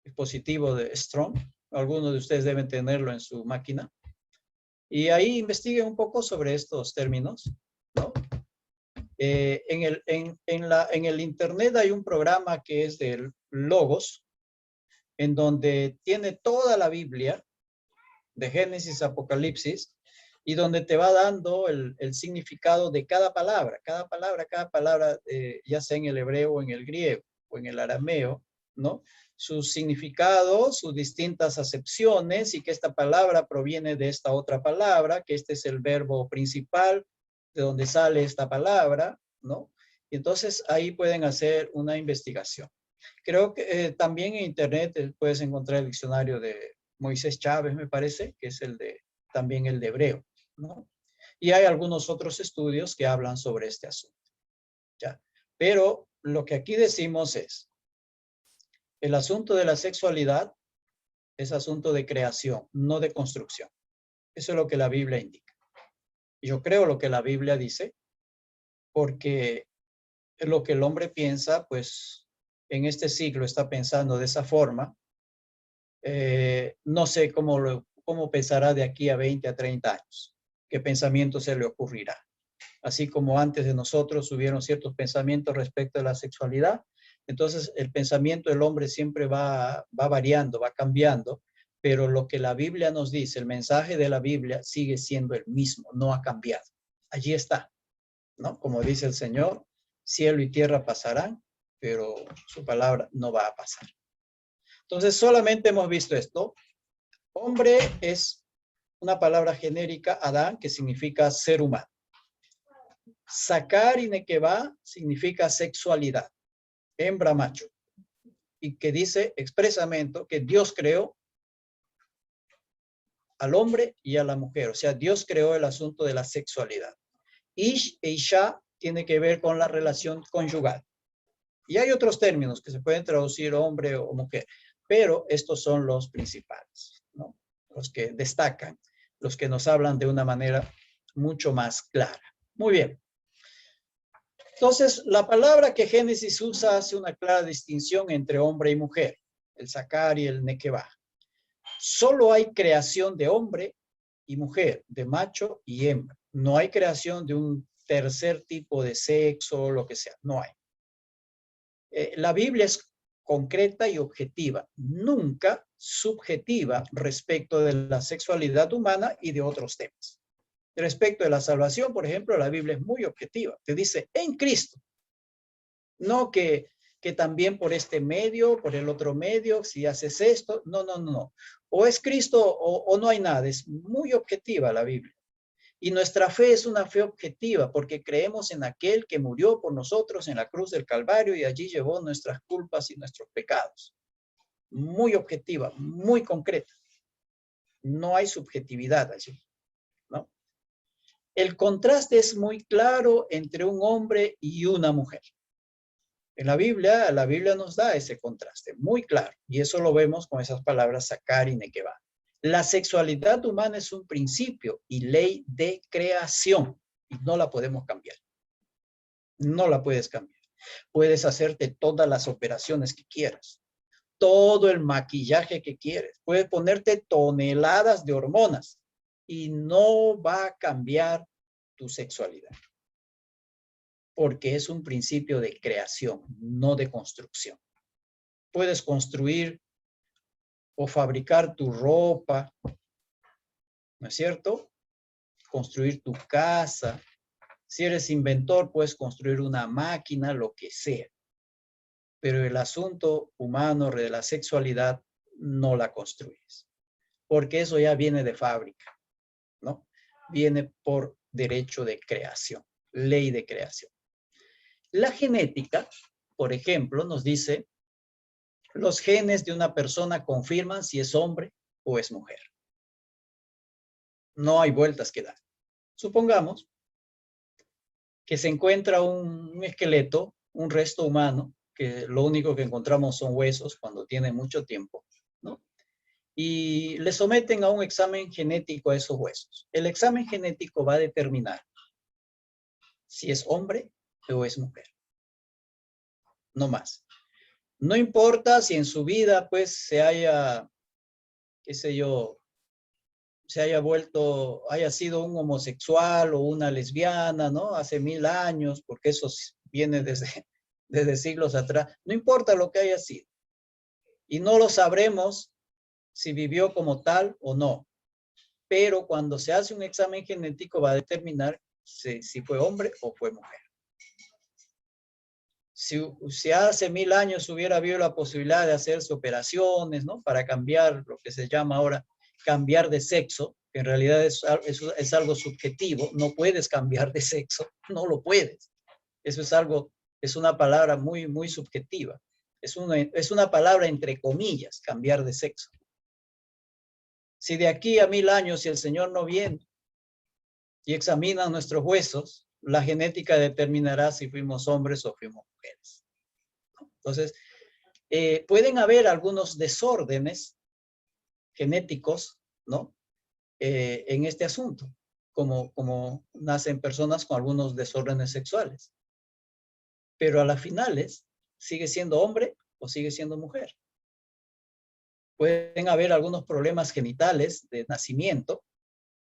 dispositivo de Strong. Algunos de ustedes deben tenerlo en su máquina. Y ahí investiguen un poco sobre estos términos, ¿no? En el internet hay un programa que es de Logos, en donde tiene toda la Biblia, de Génesis a Apocalipsis, y donde te va dando el significado de cada palabra, ya sea en el hebreo o en el griego o en el arameo, ¿no? Sus significados, sus distintas acepciones y que esta palabra proviene de esta otra palabra, que este es el verbo principal de donde sale esta palabra, ¿no? Y entonces ahí pueden hacer una investigación. Creo que también en internet puedes encontrar el diccionario de Moisés Chávez, me parece, que es también el de hebreo, ¿no? Y hay algunos otros estudios que hablan sobre este asunto, ¿ya? Pero lo que aquí decimos es, el asunto de la sexualidad es asunto de creación, no de construcción. Eso es lo que la Biblia indica. Yo creo lo que la Biblia dice, porque lo que el hombre piensa, pues en este siglo está pensando de esa forma. No sé cómo pensará de aquí a 20 a 30 años, qué pensamiento se le ocurrirá. Así como antes de nosotros hubieron ciertos pensamientos respecto a la sexualidad, entonces el pensamiento del hombre siempre va variando, va cambiando, pero lo que la Biblia nos dice, el mensaje de la Biblia sigue siendo el mismo, no ha cambiado. Allí está, ¿no? Como dice el Señor, cielo y tierra pasarán, pero su palabra no va a pasar. Entonces solamente hemos visto esto. Hombre es una palabra genérica, Adán, que significa ser humano. Sacar y nequevá significa sexualidad, hembra, macho. Y que dice expresamente que Dios creó al hombre y a la mujer. O sea, Dios creó el asunto de la sexualidad. Ish e Isha tiene que ver con la relación conyugal. Y hay otros términos que se pueden traducir hombre o mujer, pero estos son los principales, ¿no? Los que destacan, los que nos hablan de una manera mucho más clara. Muy bien. Entonces, la palabra que Génesis usa hace una clara distinción entre hombre y mujer, el sacar y el nequevá. Solo hay creación de hombre y mujer, de macho y hembra. No hay creación de un tercer tipo de sexo o lo que sea, no hay. La Biblia es concreta y objetiva, nunca subjetiva respecto de la sexualidad humana y de otros temas. Respecto de la salvación, por ejemplo, la Biblia es muy objetiva. Te dice, en Cristo. No que también por este medio, por el otro medio, si haces esto. No, no, no. O es Cristo o no hay nada. Es muy objetiva la Biblia. Y nuestra fe es una fe objetiva porque creemos en aquel que murió por nosotros en la cruz del Calvario y allí llevó nuestras culpas y nuestros pecados. Muy objetiva, muy concreta. No hay subjetividad allí, ¿no? El contraste es muy claro entre un hombre y una mujer. En la Biblia nos da ese contraste, muy claro. Y eso lo vemos con esas palabras sacar y nequevar. La sexualidad humana es un principio y ley de creación. Y no la podemos cambiar. No la puedes cambiar. Puedes hacerte todas las operaciones que quieras. Todo el maquillaje que quieres. Puedes ponerte toneladas de hormonas. Y no va a cambiar tu sexualidad. Porque es un principio de creación, no de construcción. Puedes construir o fabricar tu ropa, ¿no es cierto? Construir tu casa. Si eres inventor, puedes construir una máquina, lo que sea. Pero el asunto humano de la sexualidad no la construyes. Porque eso ya viene de fábrica, ¿no? Viene por derecho de creación, ley de creación. La genética, por ejemplo, nos dice, los genes de una persona confirman si es hombre o es mujer. No hay vueltas que dar. Supongamos que se encuentra un esqueleto, un resto humano, que lo único que encontramos son huesos cuando tiene mucho tiempo, ¿no? Y le someten a un examen genético a esos huesos. El examen genético va a determinar si es hombre o es mujer. No más. No importa si en su vida, pues, se haya, qué sé yo, se haya vuelto, haya sido un homosexual o una lesbiana, ¿no? Hace 1000 años, porque eso viene desde siglos atrás. No importa lo que haya sido. Y no lo sabremos si vivió como tal o no. Pero cuando se hace un examen genético va a determinar si fue hombre o fue mujer. Si hace 1000 años hubiera habido la posibilidad de hacerse operaciones, ¿no? Para cambiar lo que se llama ahora cambiar de sexo, que en realidad es algo subjetivo, no puedes cambiar de sexo, no lo puedes. Eso es una palabra muy, muy subjetiva. Es una palabra entre comillas, cambiar de sexo. Si de aquí a 1000 años, si el Señor no viene y examina nuestros huesos, la genética determinará si fuimos hombres o fuimos mujeres. Entonces, pueden haber algunos desórdenes genéticos, ¿no? En este asunto, como nacen personas con algunos desórdenes sexuales. Pero a las finales, ¿sigue siendo hombre o sigue siendo mujer? Pueden haber algunos problemas genitales de nacimiento,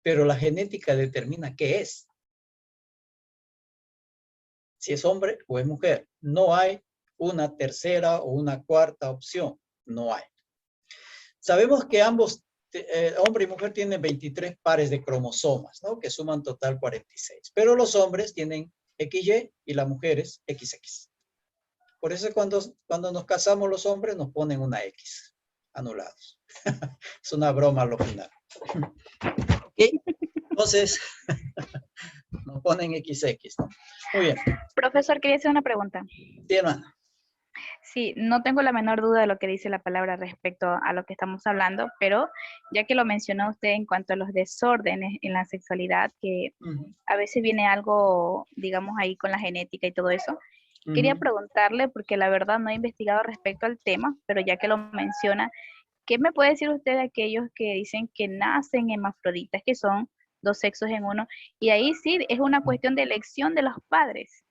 pero la genética determina qué es. Si es hombre o es mujer. No hay una tercera o una cuarta opción. No hay. Sabemos que ambos, hombre y mujer, tienen 23 pares de cromosomas, ¿no? Que suman total 46. Pero los hombres tienen XY y las mujeres XX. Por eso cuando nos casamos los hombres nos ponen una X, anulados. Es una broma lo final. ¿Okay? Entonces, nos ponen XX, ¿no? Muy bien. Profesor, quería hacer una pregunta. Sí, hermana. Sí, no tengo la menor duda de lo que dice la palabra respecto a lo que estamos hablando, pero ya que lo mencionó usted en cuanto a los desórdenes en la sexualidad, que a veces viene algo, digamos, ahí con la genética y todo eso, quería preguntarle, porque la verdad no he investigado respecto al tema, pero ya que lo menciona, ¿qué me puede decir usted de aquellos que dicen que nacen hermafroditas, que son dos sexos en uno? Y ahí sí es una cuestión de elección de los padres,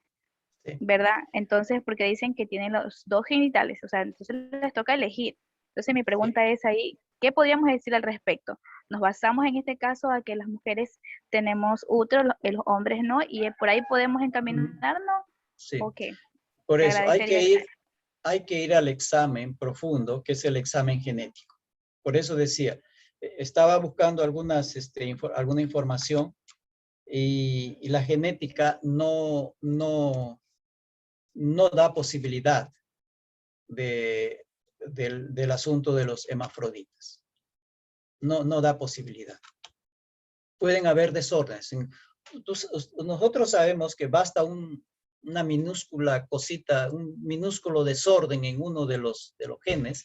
¿verdad? Entonces, porque dicen que tienen los dos genitales, o sea, entonces les toca elegir. Entonces mi pregunta es ahí, ¿qué podríamos decir al respecto? ¿Nos basamos en este caso a que las mujeres tenemos útero, los hombres no, y por ahí podemos encaminarnos? Sí. Okay. Por eso hay que ir al examen profundo, que es el examen genético. Por eso decía, estaba buscando alguna información y la genética no da posibilidad del asunto de los hermafroditas. No da posibilidad. Pueden haber desórdenes. Nosotros sabemos que basta una minúscula cosita, un minúsculo desorden en uno de los genes,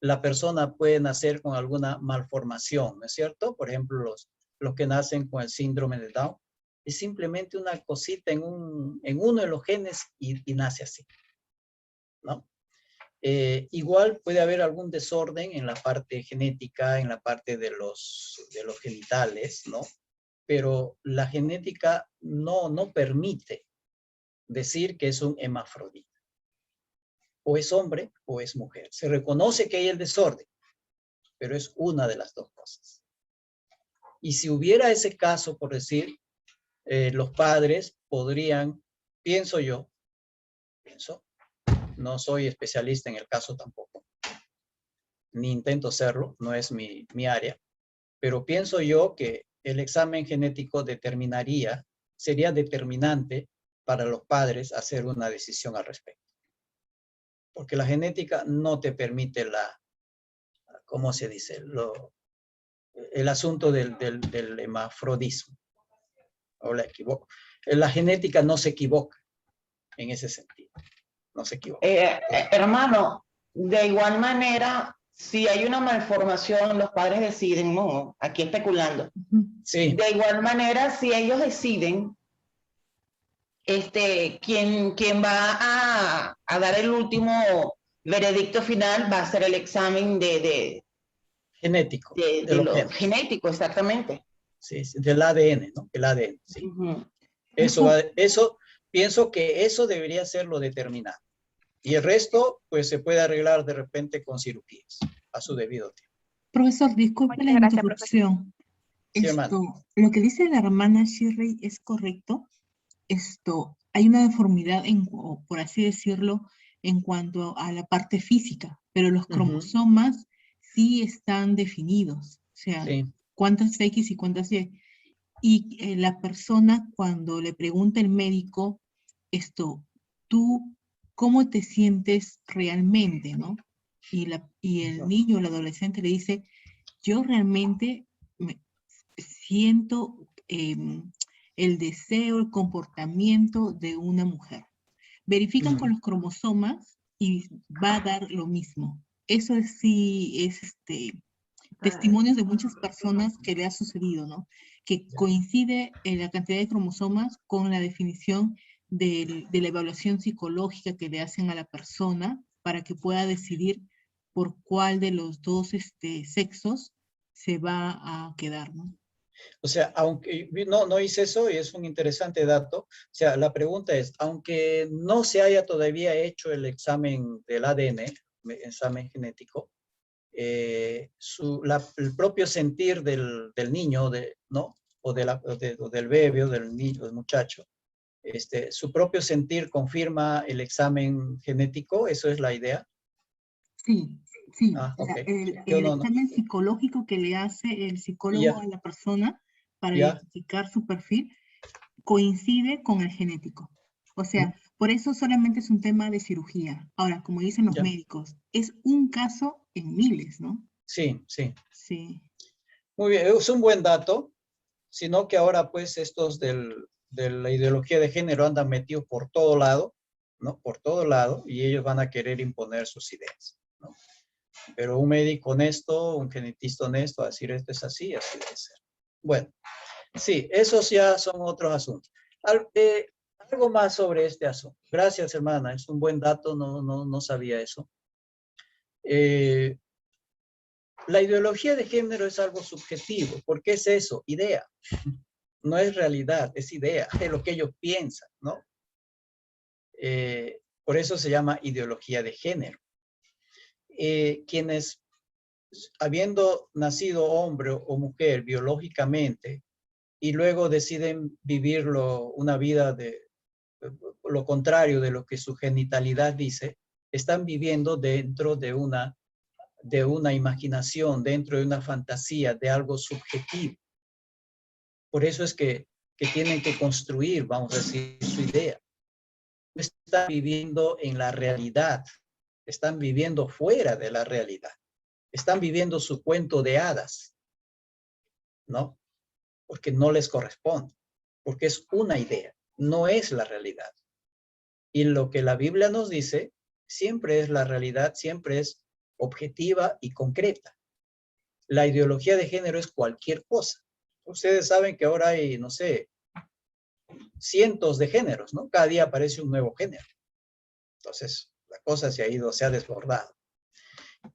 la persona puede nacer con alguna malformación, ¿no es cierto? Por ejemplo, los que nacen con el síndrome de Down, es simplemente una cosita en uno de los genes y nace así, ¿no? Igual puede haber algún desorden en la parte genética, en la parte de los genitales, ¿no? Pero la genética no permite decir que es un hermafrodita. O es hombre o es mujer. Se reconoce que hay el desorden, pero es una de las dos cosas. Y si hubiera ese caso, por decir, los padres podrían, pienso, no soy especialista en el caso tampoco, ni intento serlo, no es mi área, pero pienso yo que el examen genético sería determinante para los padres hacer una decisión al respecto. Porque la genética no te permite ¿cómo se dice? El asunto del hermafrodismo. O la equivoco. La genética no se equivoca en ese sentido. No se equivoca. Hermano, de igual manera, si hay una malformación, los padres deciden, no, aquí especulando. Sí. De igual manera, si ellos deciden, quien va a dar el último veredicto final va a ser el examen genético. Genético, exactamente. Sí, del ADN, ¿no? El ADN, sí. Eso, pienso que eso debería ser lo determinante. Y el resto, pues se puede arreglar de repente con cirugías, a su debido tiempo. Profesor, disculpe la interrupción. Sí, lo que dice la hermana Shirley es correcto. Hay una deformidad, por así decirlo, en cuanto a la parte física, pero los cromosomas sí están definidos. O sea, cuántas X y cuántas Y. Y la persona, cuando le pregunta el médico, ¿tú cómo te sientes realmente, no? Y el niño o el adolescente le dice, yo realmente siento el deseo, el comportamiento de una mujer. Verifican con los cromosomas y va a dar lo mismo. Eso sí es testimonios de muchas personas que le ha sucedido, ¿no? Que coincide en la cantidad de cromosomas con la definición de la evaluación psicológica que le hacen a la persona para que pueda decidir por cuál de los dos sexos se va a quedar, ¿no? O sea, aunque no hice eso y es un interesante dato, o sea, la pregunta es, aunque no se haya todavía hecho el examen del ADN, examen genético, el propio sentir del niño, ¿no? O del bebé o del niño, del muchacho, su propio sentir confirma el examen genético, ¿eso es la idea? Sí. Okay. El examen psicológico que le hace el psicólogo a la persona para identificar su perfil coincide con el genético. O sea, por eso solamente es un tema de cirugía. Ahora, como dicen los médicos, es un caso en miles, ¿no? Sí. Sí. Muy bien, es un buen dato, sino que ahora pues estos de la ideología de género andan metidos por todo lado, ¿no? Por todo lado, y ellos van a querer imponer sus ideas, ¿no? Pero un médico honesto, un genetista honesto, a decir esto es así debe ser. Bueno, sí, esos ya son otros asuntos. Algo más sobre este asunto. Gracias, hermana, es un buen dato, no sabía eso. La ideología de género es algo subjetivo. ¿Por qué es eso? Idea. No es realidad, es idea, es lo que ellos piensan, ¿no? Por eso se llama ideología de género. Quienes, habiendo nacido hombre o mujer biológicamente, y luego deciden vivirlo una vida de lo contrario de lo que su genitalidad dice, están viviendo dentro de una imaginación, dentro de una fantasía, de algo subjetivo. Por eso es que tienen que construir, vamos a decir, su idea. No están viviendo en la realidad, están viviendo fuera de la realidad. Están viviendo su cuento de hadas, ¿no? Porque no les corresponde, porque es una idea, no es la realidad. Y lo que la Biblia nos dice siempre es la realidad, siempre es objetiva y concreta. La ideología de género es cualquier cosa. Ustedes saben que ahora hay, no sé, cientos de géneros, ¿no? Cada día aparece un nuevo género. Entonces, la cosa se ha desbordado.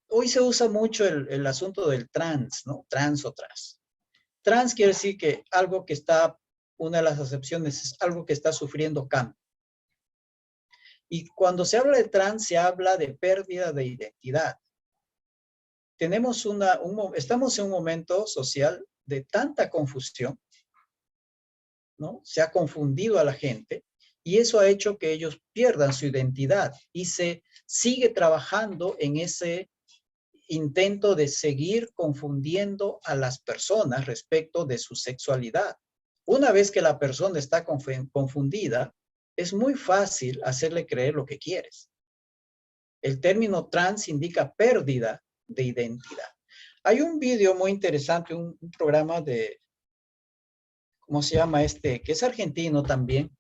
Hoy se usa mucho el asunto del trans, ¿no? Trans o tras. Trans quiere decir que algo que está, una de las acepciones es algo que está sufriendo cambio. Y cuando se habla de trans, se habla de pérdida de identidad. Estamos en un momento social de tanta confusión, ¿no? Se ha confundido a la gente y eso ha hecho que ellos pierdan su identidad y se sigue trabajando en ese intento de seguir confundiendo a las personas respecto de su sexualidad. Una vez que la persona está confundida, es muy fácil hacerle creer lo que quieres. El término trans indica pérdida de identidad. Hay un video muy interesante, un programa de, ¿cómo se llama este? Que es argentino también,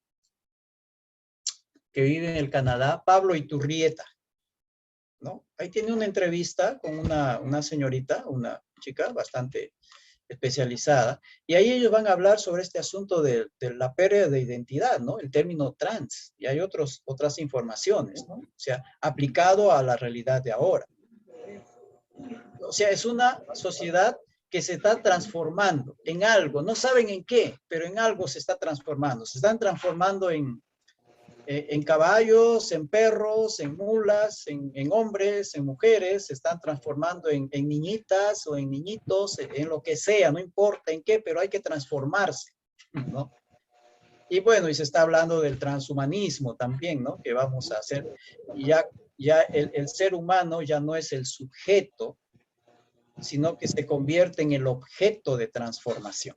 que vive en el Canadá, Pablo Iturrieta, ¿no? Ahí tiene una entrevista con una señorita, una chica bastante especializada, y ahí ellos van a hablar sobre este asunto de la pérdida de identidad, ¿no? El término trans, y hay otras informaciones, ¿no? O sea, aplicado a la realidad de ahora. O sea, es una sociedad que se está transformando en algo, no saben en qué, pero en algo se está transformando. Se están transformando en caballos, en perros, en mulas, en hombres, en mujeres, se están transformando en niñitas o en niñitos, en lo que sea, no importa en qué, pero hay que transformarse, ¿no? Y bueno, y se está hablando del transhumanismo también, ¿no? Que vamos a hacer, y ya el ser humano ya no es el sujeto, sino que se convierte en el objeto de transformación.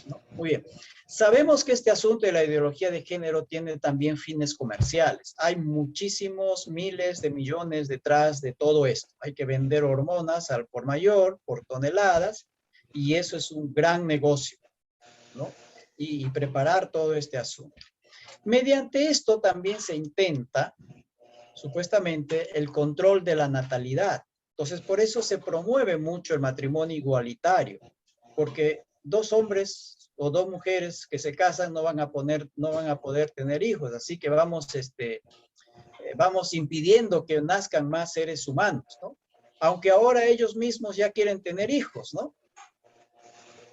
¿No? Muy bien. Sabemos que este asunto de la ideología de género tiene también fines comerciales. Hay muchísimos miles de millones detrás de todo esto. Hay que vender hormonas al por mayor, por toneladas, y eso es un gran negocio, ¿no? Y preparar todo este asunto. Mediante esto también se intenta, supuestamente, el control de la natalidad. Entonces, por eso se promueve mucho el matrimonio igualitario, porque dos hombres o dos mujeres que se casan no van a poder tener hijos, así que vamos impidiendo que nazcan más seres humanos, ¿no? Aunque ahora ellos mismos ya quieren tener hijos, ¿no?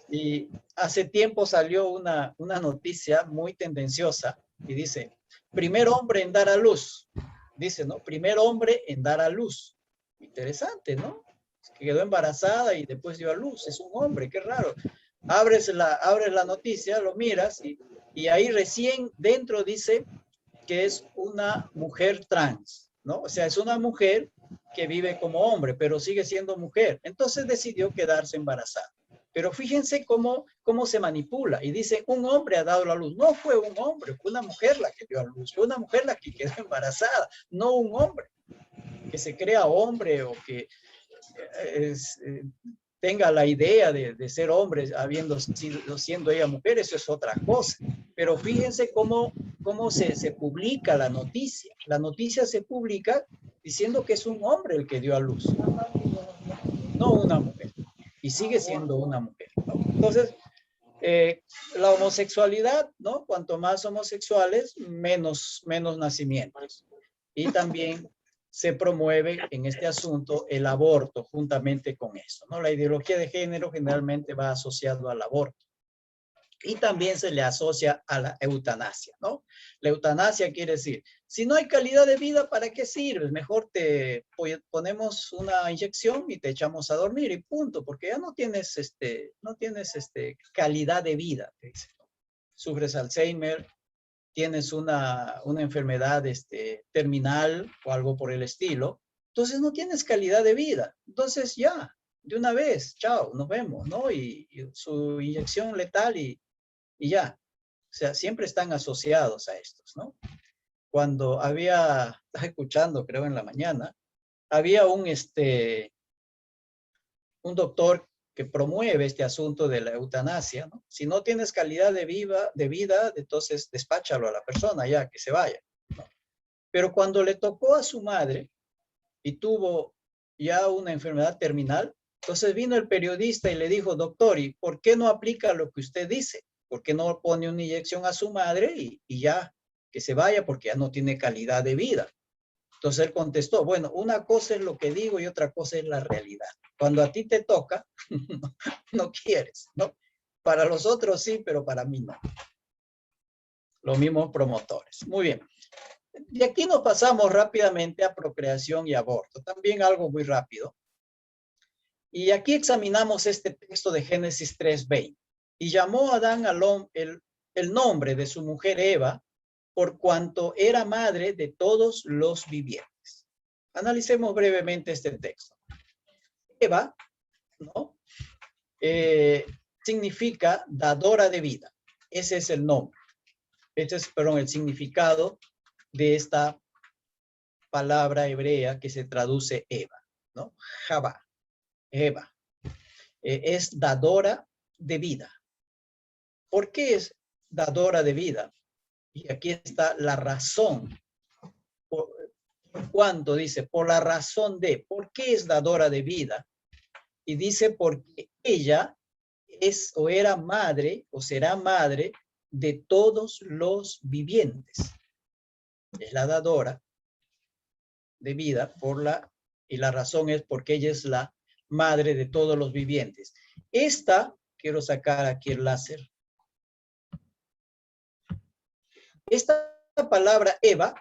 Y hace tiempo salió una noticia muy tendenciosa y dice, primer hombre en dar a luz. Dice, ¿no? Primer hombre en dar a luz. Interesante, ¿no? Quedó embarazada y después dio a luz. Es un hombre, qué raro. Abres la noticia, lo miras y ahí recién dentro dice que es una mujer trans, ¿no? O sea, es una mujer que vive como hombre, pero sigue siendo mujer. Entonces decidió quedarse embarazada. Pero fíjense cómo se manipula. Y dice, un hombre ha dado la luz. No fue un hombre, fue una mujer la que dio a luz. Fue una mujer la que quedó embarazada, no un hombre. Que se crea hombre o que tenga la idea de ser hombre siendo ella mujer, eso es otra cosa. Pero fíjense cómo se publica la noticia. La noticia se publica diciendo que es un hombre el que dio a luz, no una mujer. Y sigue siendo una mujer, ¿no? Entonces, la homosexualidad, ¿no? Cuanto más homosexuales, menos nacimientos. Y también se promueve en este asunto el aborto juntamente con eso, ¿no? La ideología de género generalmente va asociado al aborto. Y también se le asocia a la eutanasia, ¿no? La eutanasia quiere decir, si no hay calidad de vida, ¿para qué sirves? Mejor te ponemos una inyección y te echamos a dormir y punto, porque ya no tienes calidad de vida, te dice, ¿no? Sufres Alzheimer, tienes una enfermedad terminal o algo por el estilo, entonces no tienes calidad de vida. Entonces ya, de una vez, chao, nos vemos, ¿no? Y su inyección letal y ya. O sea, siempre están asociados a estos, ¿no? Cuando estaba escuchando, creo en la mañana, había un doctor que promueve este asunto de la eutanasia, ¿no? Si no tienes calidad de vida, entonces despáchalo a la persona ya, que se vaya, ¿no? Pero cuando le tocó a su madre y tuvo ya una enfermedad terminal, entonces vino el periodista y le dijo, doctor, ¿y por qué no aplica lo que usted dice? ¿Por qué no pone una inyección a su madre y ya que se vaya porque ya no tiene calidad de vida? Entonces él contestó, bueno, una cosa es lo que digo y otra cosa es la realidad. Cuando a ti te toca, no quieres, ¿no? Para los otros sí, pero para mí no. Los mismos promotores. Muy bien. Y aquí nos pasamos rápidamente a procreación y aborto. También algo muy rápido. Y aquí examinamos este texto de Génesis 3:20. Y llamó a Adán el nombre de su mujer Eva, por cuanto era madre de todos los vivientes. Analicemos brevemente este texto. Eva, ¿no? Significa dadora de vida. Ese es el nombre. Este es, perdón, el significado de esta palabra hebrea que se traduce Eva, ¿no? Java, Eva. Es dadora de vida. ¿Por qué es dadora de vida? Y aquí está la razón. ¿Por cuánto? Dice, por la razón de. ¿Por qué es dadora de vida? Y dice, porque ella es o era madre o será madre de todos los vivientes. Es la dadora de vida y la razón es porque ella es la madre de todos los vivientes. Quiero sacar aquí el láser. Esta palabra Eva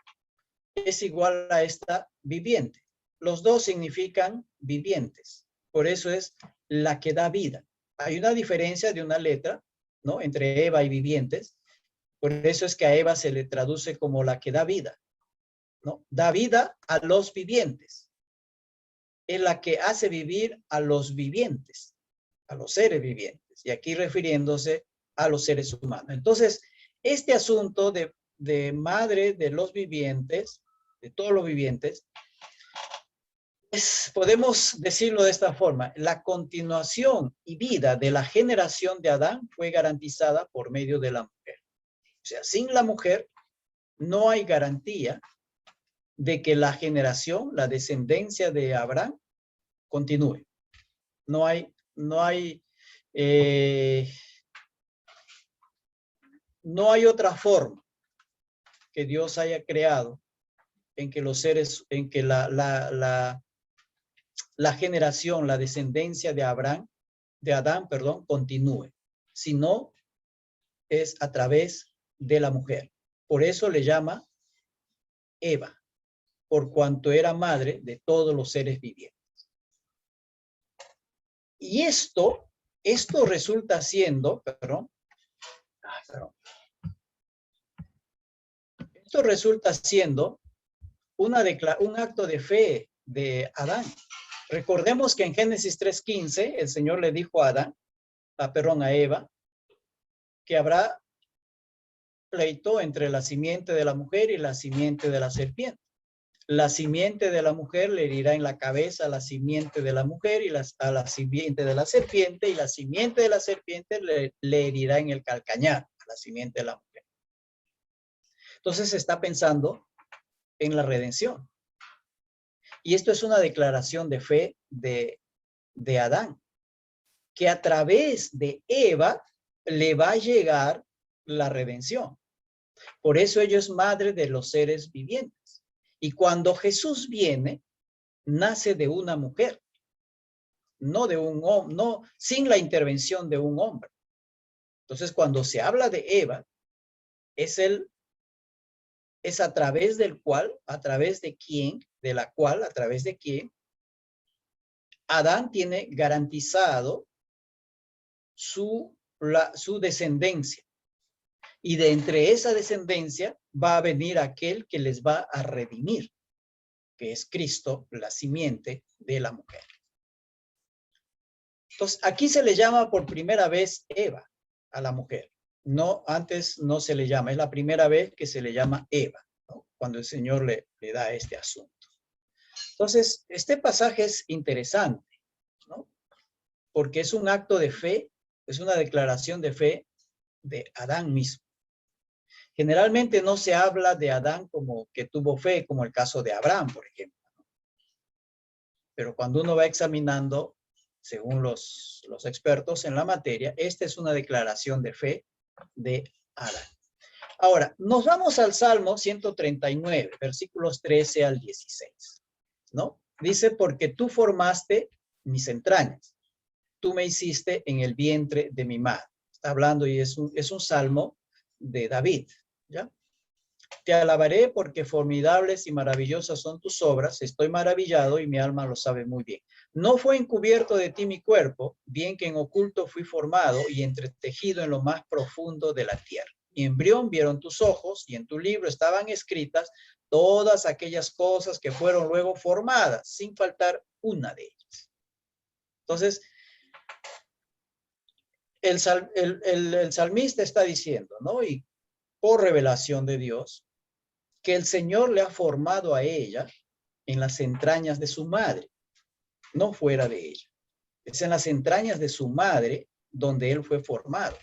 es igual a esta viviente. Los dos significan vivientes. Por eso es la que da vida. Hay una diferencia de una letra, ¿no? Entre Eva y vivientes. Por eso es que a Eva se le traduce como la que da vida, ¿no? Da vida a los vivientes. Es la que hace vivir a los vivientes, a los seres vivientes. Y aquí refiriéndose a los seres humanos. Entonces, este asunto de madre de los vivientes, de todos los vivientes, podemos decirlo de esta forma, la continuación y vida de la generación de Adán fue garantizada por medio de la mujer. O sea, sin la mujer no hay garantía de que la generación, la descendencia de Abraham continúe. No hay otra forma que Dios haya creado en que los seres, en que la generación, la descendencia de Adán, continúe. Si no, es a través de la mujer. Por eso le llama Eva, por cuanto era madre de todos los seres vivientes. Y esto resulta siendo, esto resulta siendo un acto de fe de Adán. Recordemos que en Génesis 3:15 el Señor le dijo a Eva, que habrá pleito entre la simiente de la mujer y la simiente de la serpiente. La simiente de la mujer le herirá en la cabeza a la simiente de la mujer y a la simiente de la serpiente, y la simiente de la serpiente le herirá en el calcañar a la simiente de la mujer. Entonces se está pensando en la redención. Y esto es una declaración de fe de Adán, que a través de Eva le va a llegar la redención. Por eso ella es madre de los seres vivientes. Y cuando Jesús viene, nace de una mujer, no de un hombre, no sin la intervención de un hombre. Entonces, cuando se habla de Eva, es a través del cual, a través de quién, de la cual, a través de quién, Adán tiene garantizado su descendencia. Y de entre esa descendencia va a venir aquel que les va a redimir, que es Cristo, la simiente de la mujer. Entonces, aquí se le llama por primera vez Eva a la mujer. No, antes no se le llama, es la primera vez que se le llama Eva, ¿no? Cuando el Señor le da este asunto. Entonces, este pasaje es interesante, ¿no? Porque es un acto de fe, es una declaración de fe de Adán mismo. Generalmente no se habla de Adán como que tuvo fe, como el caso de Abraham, por ejemplo. Pero cuando uno va examinando, según los expertos en la materia, esta es una declaración de fe de Adán. Ahora, nos vamos al Salmo 139, versículos 13 al 16, ¿no? Dice, porque tú formaste mis entrañas, tú me hiciste en el vientre de mi madre. Está hablando y es un salmo de David, ¿ya? Te alabaré porque formidables y maravillosas son tus obras, estoy maravillado y mi alma lo sabe muy bien. No fue encubierto de ti mi cuerpo, bien que en oculto fui formado y entretejido en lo más profundo de la tierra. Y embrión vieron tus ojos y en tu libro estaban escritas todas aquellas cosas que fueron luego formadas, sin faltar una de ellas. Entonces, el salmista está diciendo, ¿no? Y por revelación de Dios, que el Señor le ha formado a ella en las entrañas de su madre, no fuera de ella. Es en las entrañas de su madre donde él fue formado.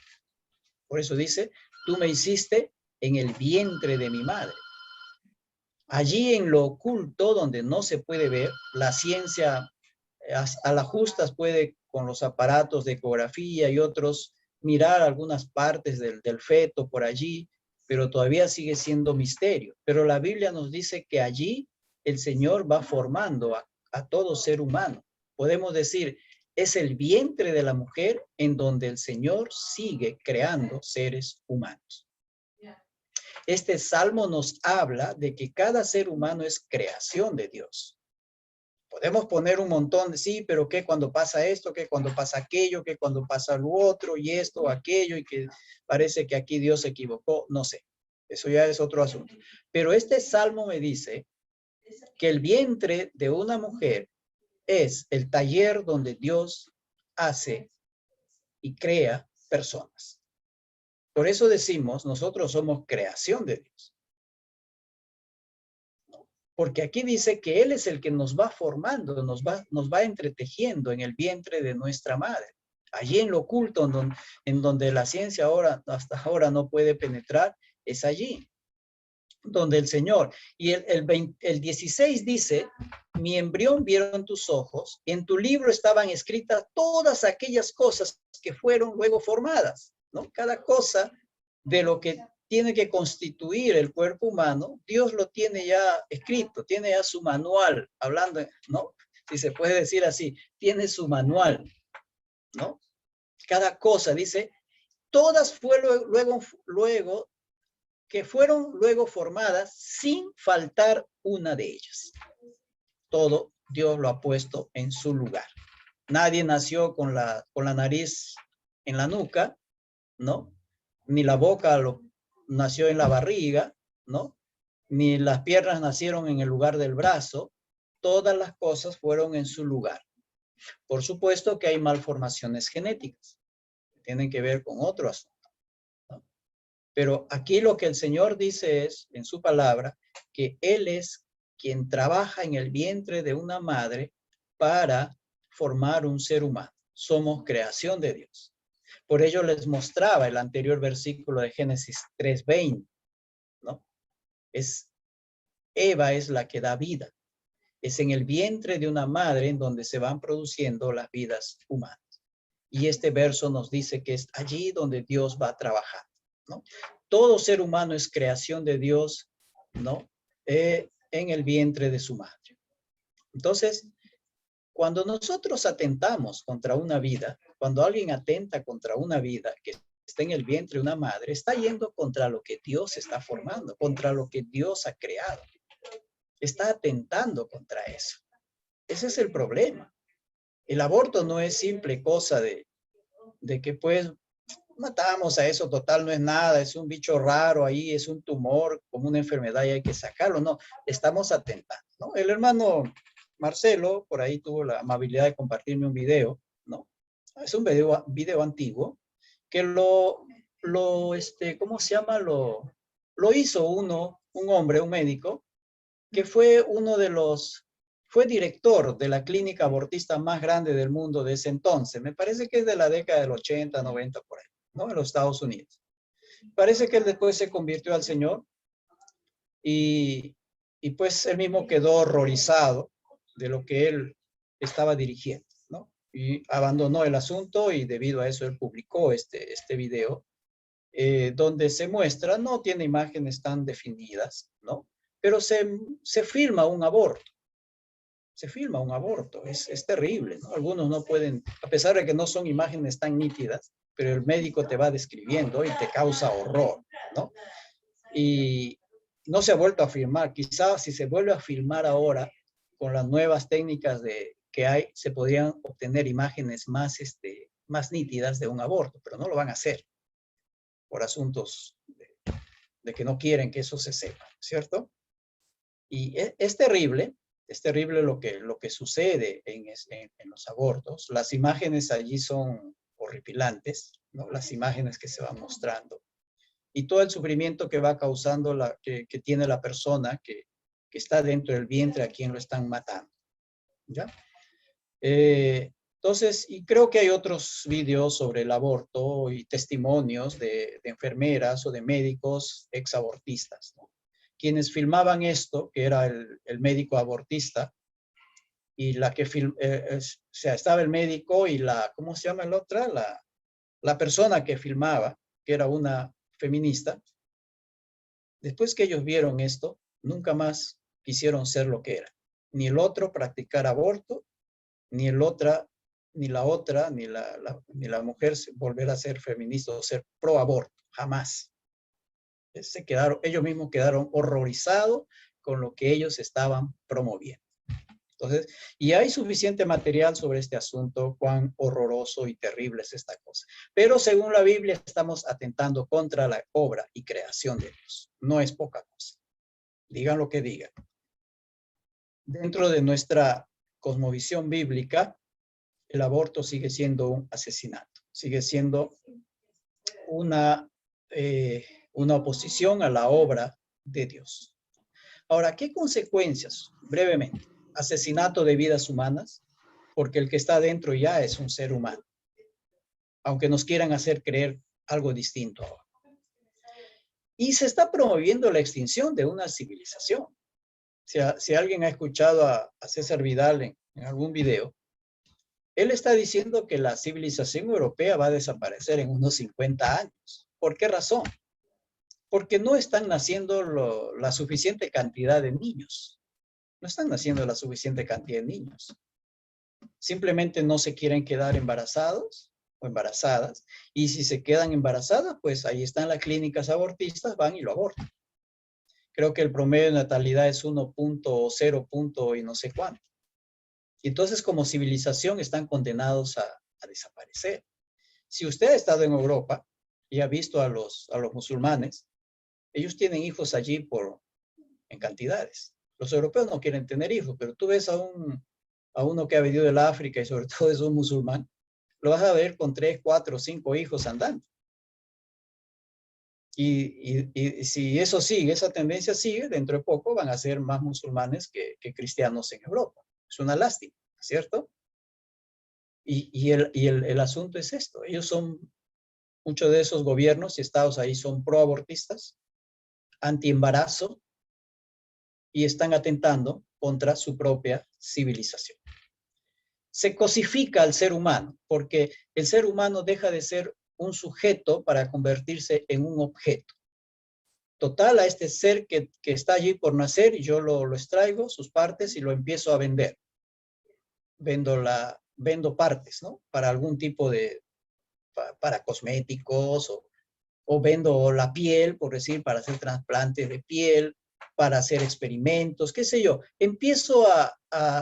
Por eso dice, tú me hiciste en el vientre de mi madre. Allí en lo oculto, donde no se puede ver, la ciencia a las justas puede, con los aparatos de ecografía y otros, mirar algunas partes del feto por allí, pero todavía sigue siendo misterio. Pero la Biblia nos dice que allí el Señor va formando a todo ser humano. Podemos decir, es el vientre de la mujer en donde el Señor sigue creando seres humanos. Este salmo nos habla de que cada ser humano es creación de Dios. Podemos poner un montón de sí, pero ¿qué cuando pasa esto? ¿Qué cuando pasa aquello? ¿Qué cuando pasa lo otro? Y esto, aquello, y que parece que aquí Dios se equivocó. No sé, eso ya es otro asunto. Pero este salmo me dice que el vientre de una mujer es el taller donde Dios hace y crea personas. Por eso decimos, nosotros somos creación de Dios. Porque aquí dice que Él es el que nos va formando, nos va entretejiendo en el vientre de nuestra madre. Allí en lo oculto, en donde la ciencia hasta ahora no puede penetrar, es allí donde el Señor. Y el 16 dice, mi embrión vieron tus ojos, en tu libro estaban escritas todas aquellas cosas que fueron luego formadas, ¿no? Cada cosa de lo que tiene que constituir el cuerpo humano, Dios lo tiene ya escrito, tiene ya su manual, hablando, ¿no? Si se puede decir así, tiene su manual, ¿no? Cada cosa, dice, todas fueron luego que fueron luego formadas sin faltar una de ellas. Todo Dios lo ha puesto en su lugar. Nadie nació con la nariz en la nuca, ¿no? Ni la boca nació en la barriga, ¿no? Ni las piernas nacieron en el lugar del brazo. Todas las cosas fueron en su lugar. Por supuesto que hay malformaciones genéticas que tienen que ver con otro asunto. Pero aquí lo que el Señor dice es, en su palabra, que Él es quien trabaja en el vientre de una madre para formar un ser humano. Somos creación de Dios. Por ello les mostraba el anterior versículo de Génesis 3:20, ¿no? Eva es la que da vida. Es en el vientre de una madre en donde se van produciendo las vidas humanas. Y este verso nos dice que es allí donde Dios va a trabajar, ¿no? Todo ser humano es creación de Dios, ¿no? En el vientre de su madre. Entonces, cuando nosotros atentamos contra una vida, cuando alguien atenta contra una vida que está en el vientre de una madre, está yendo contra lo que Dios está formando, contra lo que Dios ha creado. Está atentando contra eso. Ese es el problema. El aborto no es simple cosa de que pues matamos a eso, total, no es nada, es un bicho raro ahí, es un tumor, como una enfermedad y hay que sacarlo. No, estamos atentando, ¿no? El hermano Marcelo, por ahí tuvo la amabilidad de compartirme un video, ¿no? Es un video antiguo, que ¿cómo se llama? Lo hizo un hombre, un médico, que fue fue director de la clínica abortista más grande del mundo de ese entonces. Me parece que es de la década del 80, 90, por ahí, ¿no? En los Estados Unidos. Parece que él después se convirtió al Señor y pues él mismo quedó horrorizado de lo que él estaba dirigiendo, ¿no? Y abandonó el asunto y debido a eso él publicó este video donde se muestra, no tiene imágenes tan definidas, ¿no? Pero se filma un aborto. Se filma un aborto, es terrible, ¿no? Algunos no pueden, a pesar de que no son imágenes tan nítidas, pero el médico te va describiendo y te causa horror, ¿no? Y no se ha vuelto a filmar. Quizás si se vuelve a filmar ahora, con las nuevas técnicas que hay, se podrían obtener imágenes más, más nítidas de un aborto, pero no lo van a hacer por asuntos de que no quieren que eso se sepa, ¿cierto? Y es terrible lo que sucede en los abortos. Las imágenes allí son horripilantes, ¿no? Las imágenes que se van mostrando. Y todo el sufrimiento que va causando, que tiene la persona que está dentro del vientre a quien lo están matando. ¿Ya? Entonces, y creo que hay otros videos sobre el aborto y testimonios de enfermeras o de médicos exabortistas, ¿no? Quienes filmaban esto, que era el médico abortista, y la que o sea, estaba el médico y ¿cómo se llama la otra? La persona que filmaba, que era una feminista. Después que ellos vieron esto, nunca más quisieron ser lo que era. Ni el otro practicar aborto, ni la otra, ni la mujer volver a ser feminista o ser pro aborto, jamás. Ellos mismos quedaron horrorizados con lo que ellos estaban promoviendo. Entonces, y hay suficiente material sobre este asunto, cuán horroroso y terrible es esta cosa. Pero según la Biblia, estamos atentando contra la obra y creación de Dios. No es poca cosa. Digan lo que digan. Dentro de nuestra cosmovisión bíblica, el aborto sigue siendo un asesinato. Sigue siendo una oposición a la obra de Dios. Ahora, ¿qué consecuencias? Brevemente. Asesinato de vidas humanas, porque el que está dentro ya es un ser humano, aunque nos quieran hacer creer algo distinto ahora. Y se está promoviendo la extinción de una civilización. Si alguien ha escuchado a César Vidal en algún video, él está diciendo que la civilización europea va a desaparecer en unos 50 años. ¿Por qué razón? Porque no están naciendo la suficiente cantidad de niños. No están naciendo la suficiente cantidad de niños. Simplemente no se quieren quedar embarazados o embarazadas. Y si se quedan embarazadas, pues ahí están las clínicas abortistas, van y lo abortan. Creo que el promedio de natalidad es 1.0 y no sé cuánto. Y entonces, como civilización, están condenados a desaparecer. Si usted ha estado en Europa y ha visto a los musulmanes, ellos tienen hijos allí en cantidades. Los europeos no quieren tener hijos, pero tú ves a uno que ha venido del África y sobre todo es un musulmán, lo vas a ver con 3, 4, 5 hijos andando. Y si eso sigue, esa tendencia sigue, dentro de poco van a ser más musulmanes que cristianos en Europa. Es una lástima, ¿cierto? Y el asunto es esto. Muchos de esos gobiernos y estados ahí son proabortistas, antiembarazo, y están atentando contra su propia civilización. Se cosifica al ser humano, porque el ser humano deja de ser un sujeto para convertirse en un objeto. Total, a este ser que está allí por nacer, y yo lo extraigo, sus partes, y lo empiezo a vender. Vendo partes, ¿no? Para algún tipo para cosméticos, o vendo la piel, por decir, para hacer trasplantes de piel, para hacer experimentos, qué sé yo. Empiezo a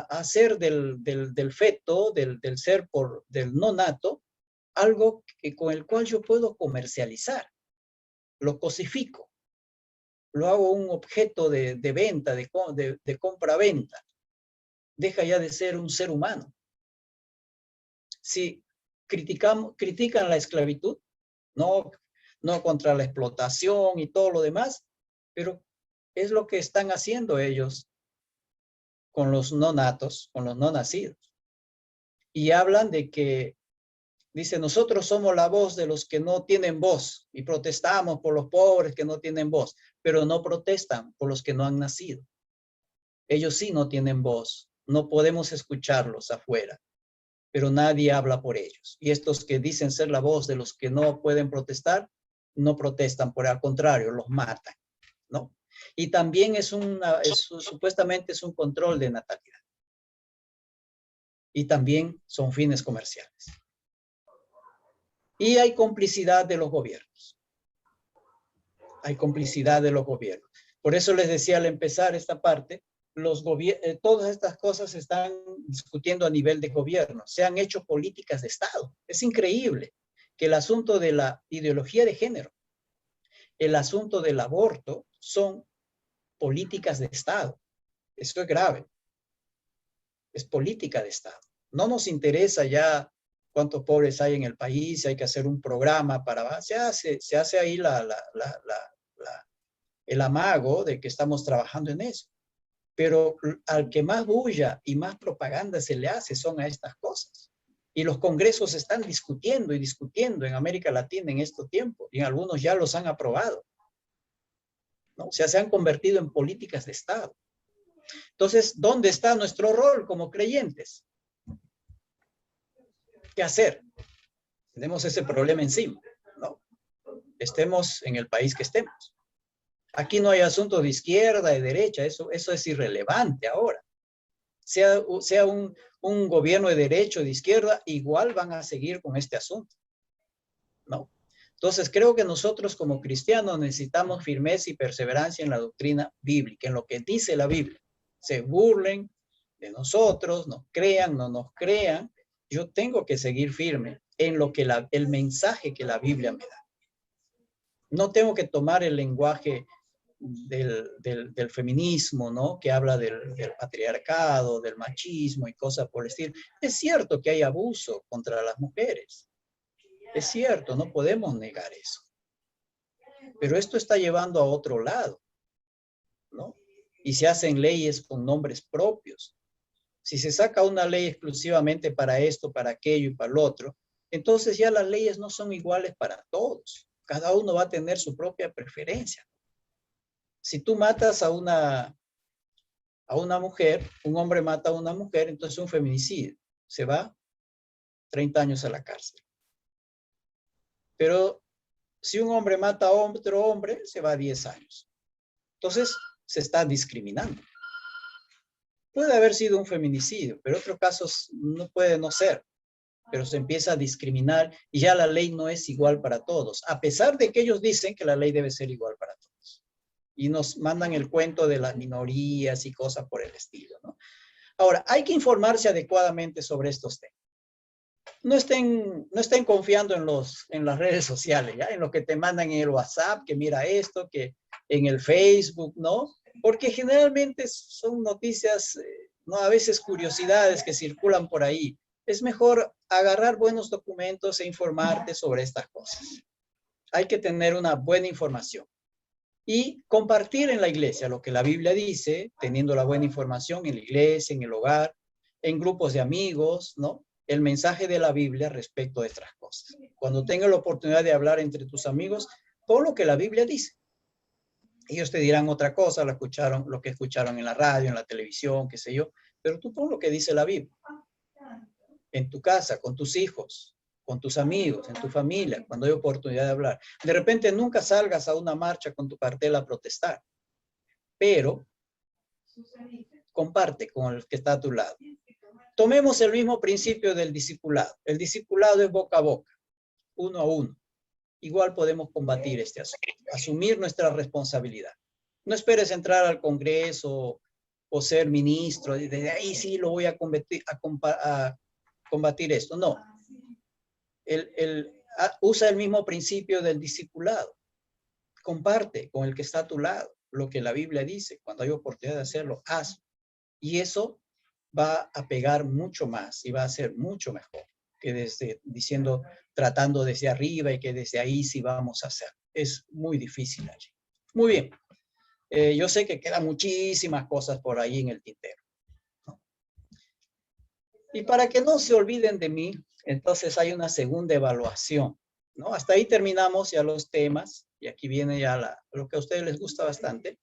hacer del feto, del ser del no nato, algo con el cual yo puedo comercializar. Lo cosifico. Lo hago un objeto de venta, de compra-venta. Deja ya de ser un ser humano. Si critican la esclavitud, no contra la explotación y todo lo demás, pero es lo que están haciendo ellos con los no natos, con los no nacidos. Y hablan de que, dice, nosotros somos la voz de los que no tienen voz y protestamos por los pobres que no tienen voz, pero no protestan por los que no han nacido. Ellos sí no tienen voz, no podemos escucharlos afuera, pero nadie habla por ellos. Y estos que dicen ser la voz de los que no pueden protestar, no protestan, por el contrario, los matan, ¿no? Y también supuestamente es un control de natalidad. Y también son fines comerciales. Y hay complicidad de los gobiernos. Hay complicidad de los gobiernos. Por eso les decía al empezar esta parte, todas estas cosas se están discutiendo a nivel de gobierno. Se han hecho políticas de Estado. Es increíble que el asunto de la ideología de género, el asunto del aborto, son políticas de Estado. Eso es grave. Es política de Estado. No nos interesa ya cuántos pobres hay en el país, si hay que hacer un programa para... Se hace ahí el amago de que estamos trabajando en eso. Pero al que más bulla y más propaganda se le hace son a estas cosas. Y los congresos están discutiendo y discutiendo en América Latina en estos tiempos, y algunos ya los han aprobado, ¿no? O sea, se han convertido en políticas de Estado. Entonces, ¿dónde está nuestro rol como creyentes? ¿Qué hacer? Tenemos ese problema encima, ¿no? Estemos en el país que estemos. Aquí no hay asuntos de izquierda, de derecha, eso es irrelevante ahora. Sea un gobierno de derecha o de izquierda, igual van a seguir con este asunto, ¿no? Entonces, creo que nosotros como cristianos necesitamos firmeza y perseverancia en la doctrina bíblica, en lo que dice la Biblia. Se burlen de nosotros, nos crean, no nos crean, yo tengo que seguir firme en lo que el mensaje que la Biblia me da. No tengo que tomar el lenguaje del feminismo, ¿no? Que habla del patriarcado, del machismo y cosas por el estilo. Es cierto que hay abuso contra las mujeres. Es cierto, no podemos negar eso. Pero esto está llevando a otro lado, ¿no? Y se hacen leyes con nombres propios. Si se saca una ley exclusivamente para esto, para aquello y para lo otro, entonces ya las leyes no son iguales para todos. Cada uno va a tener su propia preferencia. Si tú matas a una mujer, un hombre mata a una mujer, entonces es un feminicidio. Se va 30 años a la cárcel. Pero si un hombre mata a otro hombre, se va a 10 años. Entonces se está discriminando. Puede haber sido un feminicidio, pero otros casos no puede no ser. Pero se empieza a discriminar y ya la ley no es igual para todos, a pesar de que ellos dicen que la ley debe ser igual para todos. Y nos mandan el cuento de las minorías y cosas por el estilo, ¿no? Ahora, hay que informarse adecuadamente sobre estos temas. No estén confiando en las redes sociales, ¿ya? En lo que te mandan en el WhatsApp, que mira esto, que en el Facebook, ¿no? Porque generalmente son noticias, ¿no? A veces curiosidades que circulan por ahí. Es mejor agarrar buenos documentos e informarte sobre estas cosas. Hay que tener una buena información. Y compartir en la iglesia lo que la Biblia dice, teniendo la buena información en la iglesia, en el hogar, en grupos de amigos, ¿no? El mensaje de la Biblia respecto a estas cosas. Cuando tengas la oportunidad de hablar entre tus amigos, pon lo que la Biblia dice. Ellos te dirán otra cosa, lo que escucharon en la radio, en la televisión, qué sé yo, pero tú pon lo que dice la Biblia. En tu casa, con tus hijos, con tus amigos, en tu familia, cuando hay oportunidad de hablar. De repente nunca salgas a una marcha con tu cartel a protestar, pero comparte con el que está a tu lado. Tomemos el mismo principio del discipulado. El discipulado es boca a boca, uno a uno. Igual podemos combatir este asunto, asumir nuestra responsabilidad. No esperes entrar al Congreso o ser ministro, desde ahí sí lo voy a combatir esto. No. Usa el mismo principio del discipulado. Comparte con el que está a tu lado lo que la Biblia dice. Cuando hay oportunidad de hacerlo, hazlo. Y eso va a pegar mucho más y va a ser mucho mejor que tratando desde arriba y que desde ahí sí vamos a hacer. Es muy difícil allí. Muy bien. Yo sé que quedan muchísimas cosas por ahí en el tintero, ¿no? Y para que no se olviden de mí, entonces hay una segunda evaluación, ¿no? Hasta ahí terminamos ya los temas y aquí viene ya lo que a ustedes les gusta bastante.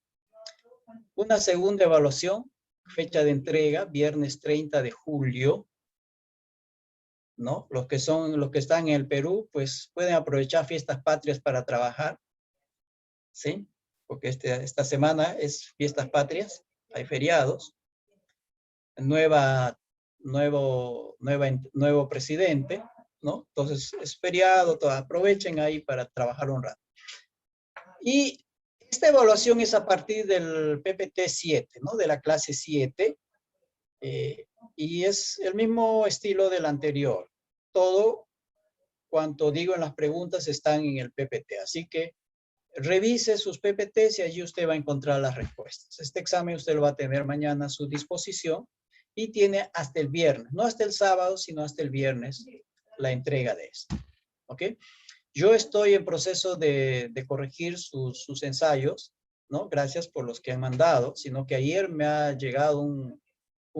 Una segunda evaluación, fecha de entrega, viernes 30 de julio. ¿no? Los que están en el Perú, pues pueden aprovechar fiestas patrias para trabajar, ¿sí? Porque esta semana es fiestas patrias, hay feriados, nuevo presidente, ¿no? Entonces es feriado, aprovechen ahí para trabajar un rato. Y esta evaluación es a partir del PPT 7, ¿no? De la clase 7, y es el mismo estilo del anterior. Todo cuanto digo en las preguntas están en el PPT, así que revise sus PPTs y allí usted va a encontrar las respuestas. Este examen usted lo va a tener mañana a su disposición y tiene hasta el viernes, no hasta el sábado, sino hasta el viernes la entrega de esto. ¿Ok? Yo estoy en proceso de corregir sus ensayos, ¿no? Gracias por los que han mandado, sino que ayer me ha llegado un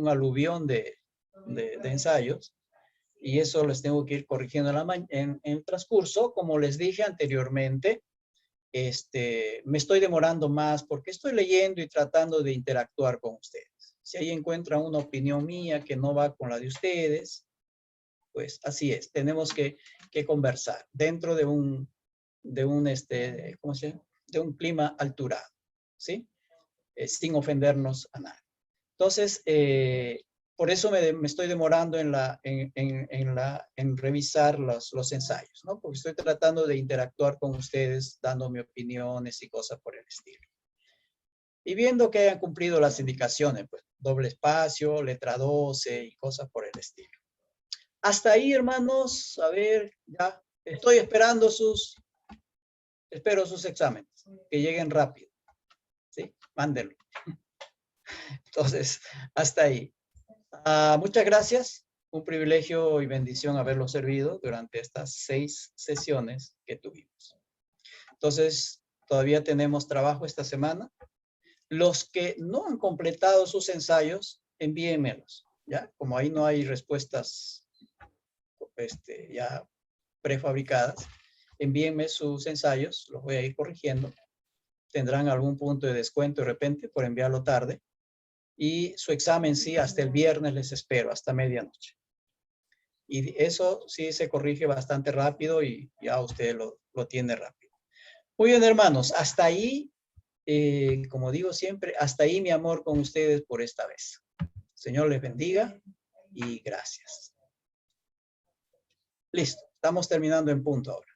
aluvión de ensayos y eso les tengo que ir corrigiendo en el transcurso. Como les dije anteriormente, me estoy demorando más porque estoy leyendo y tratando de interactuar con ustedes. Si ahí encuentran una opinión mía que no va con la de ustedes, pues así es, tenemos que conversar dentro de un ¿cómo se llama? De un clima alturado, ¿sí? Sin ofendernos a nadie. Entonces, por eso me estoy demorando en revisar los ensayos, ¿no? Porque estoy tratando de interactuar con ustedes, dándome opiniones y cosas por el estilo. Y viendo que hayan cumplido las indicaciones, pues doble espacio, letra 12 y cosas por el estilo. Hasta ahí, hermanos, a ver, ya estoy esperando espero sus exámenes, que lleguen rápido, ¿sí? Mándenlo. Entonces, hasta ahí. Muchas gracias. Un privilegio y bendición haberlo servido durante estas 6 sesiones que tuvimos. Entonces, todavía tenemos trabajo esta semana. Los que no han completado sus ensayos, envíenmelos, ¿ya? Como ahí no hay respuestas ya prefabricadas, envíenme sus ensayos, los voy a ir corrigiendo. Tendrán algún punto de descuento de repente por enviarlo tarde. Y su examen sí, hasta el viernes les espero, hasta medianoche. Y eso sí se corrige bastante rápido y ya usted lo tiene rápido. Muy bien, hermanos, hasta ahí, como digo siempre, hasta ahí mi amor con ustedes por esta vez. Señor les bendiga y gracias. Listo, estamos terminando en punto ahora.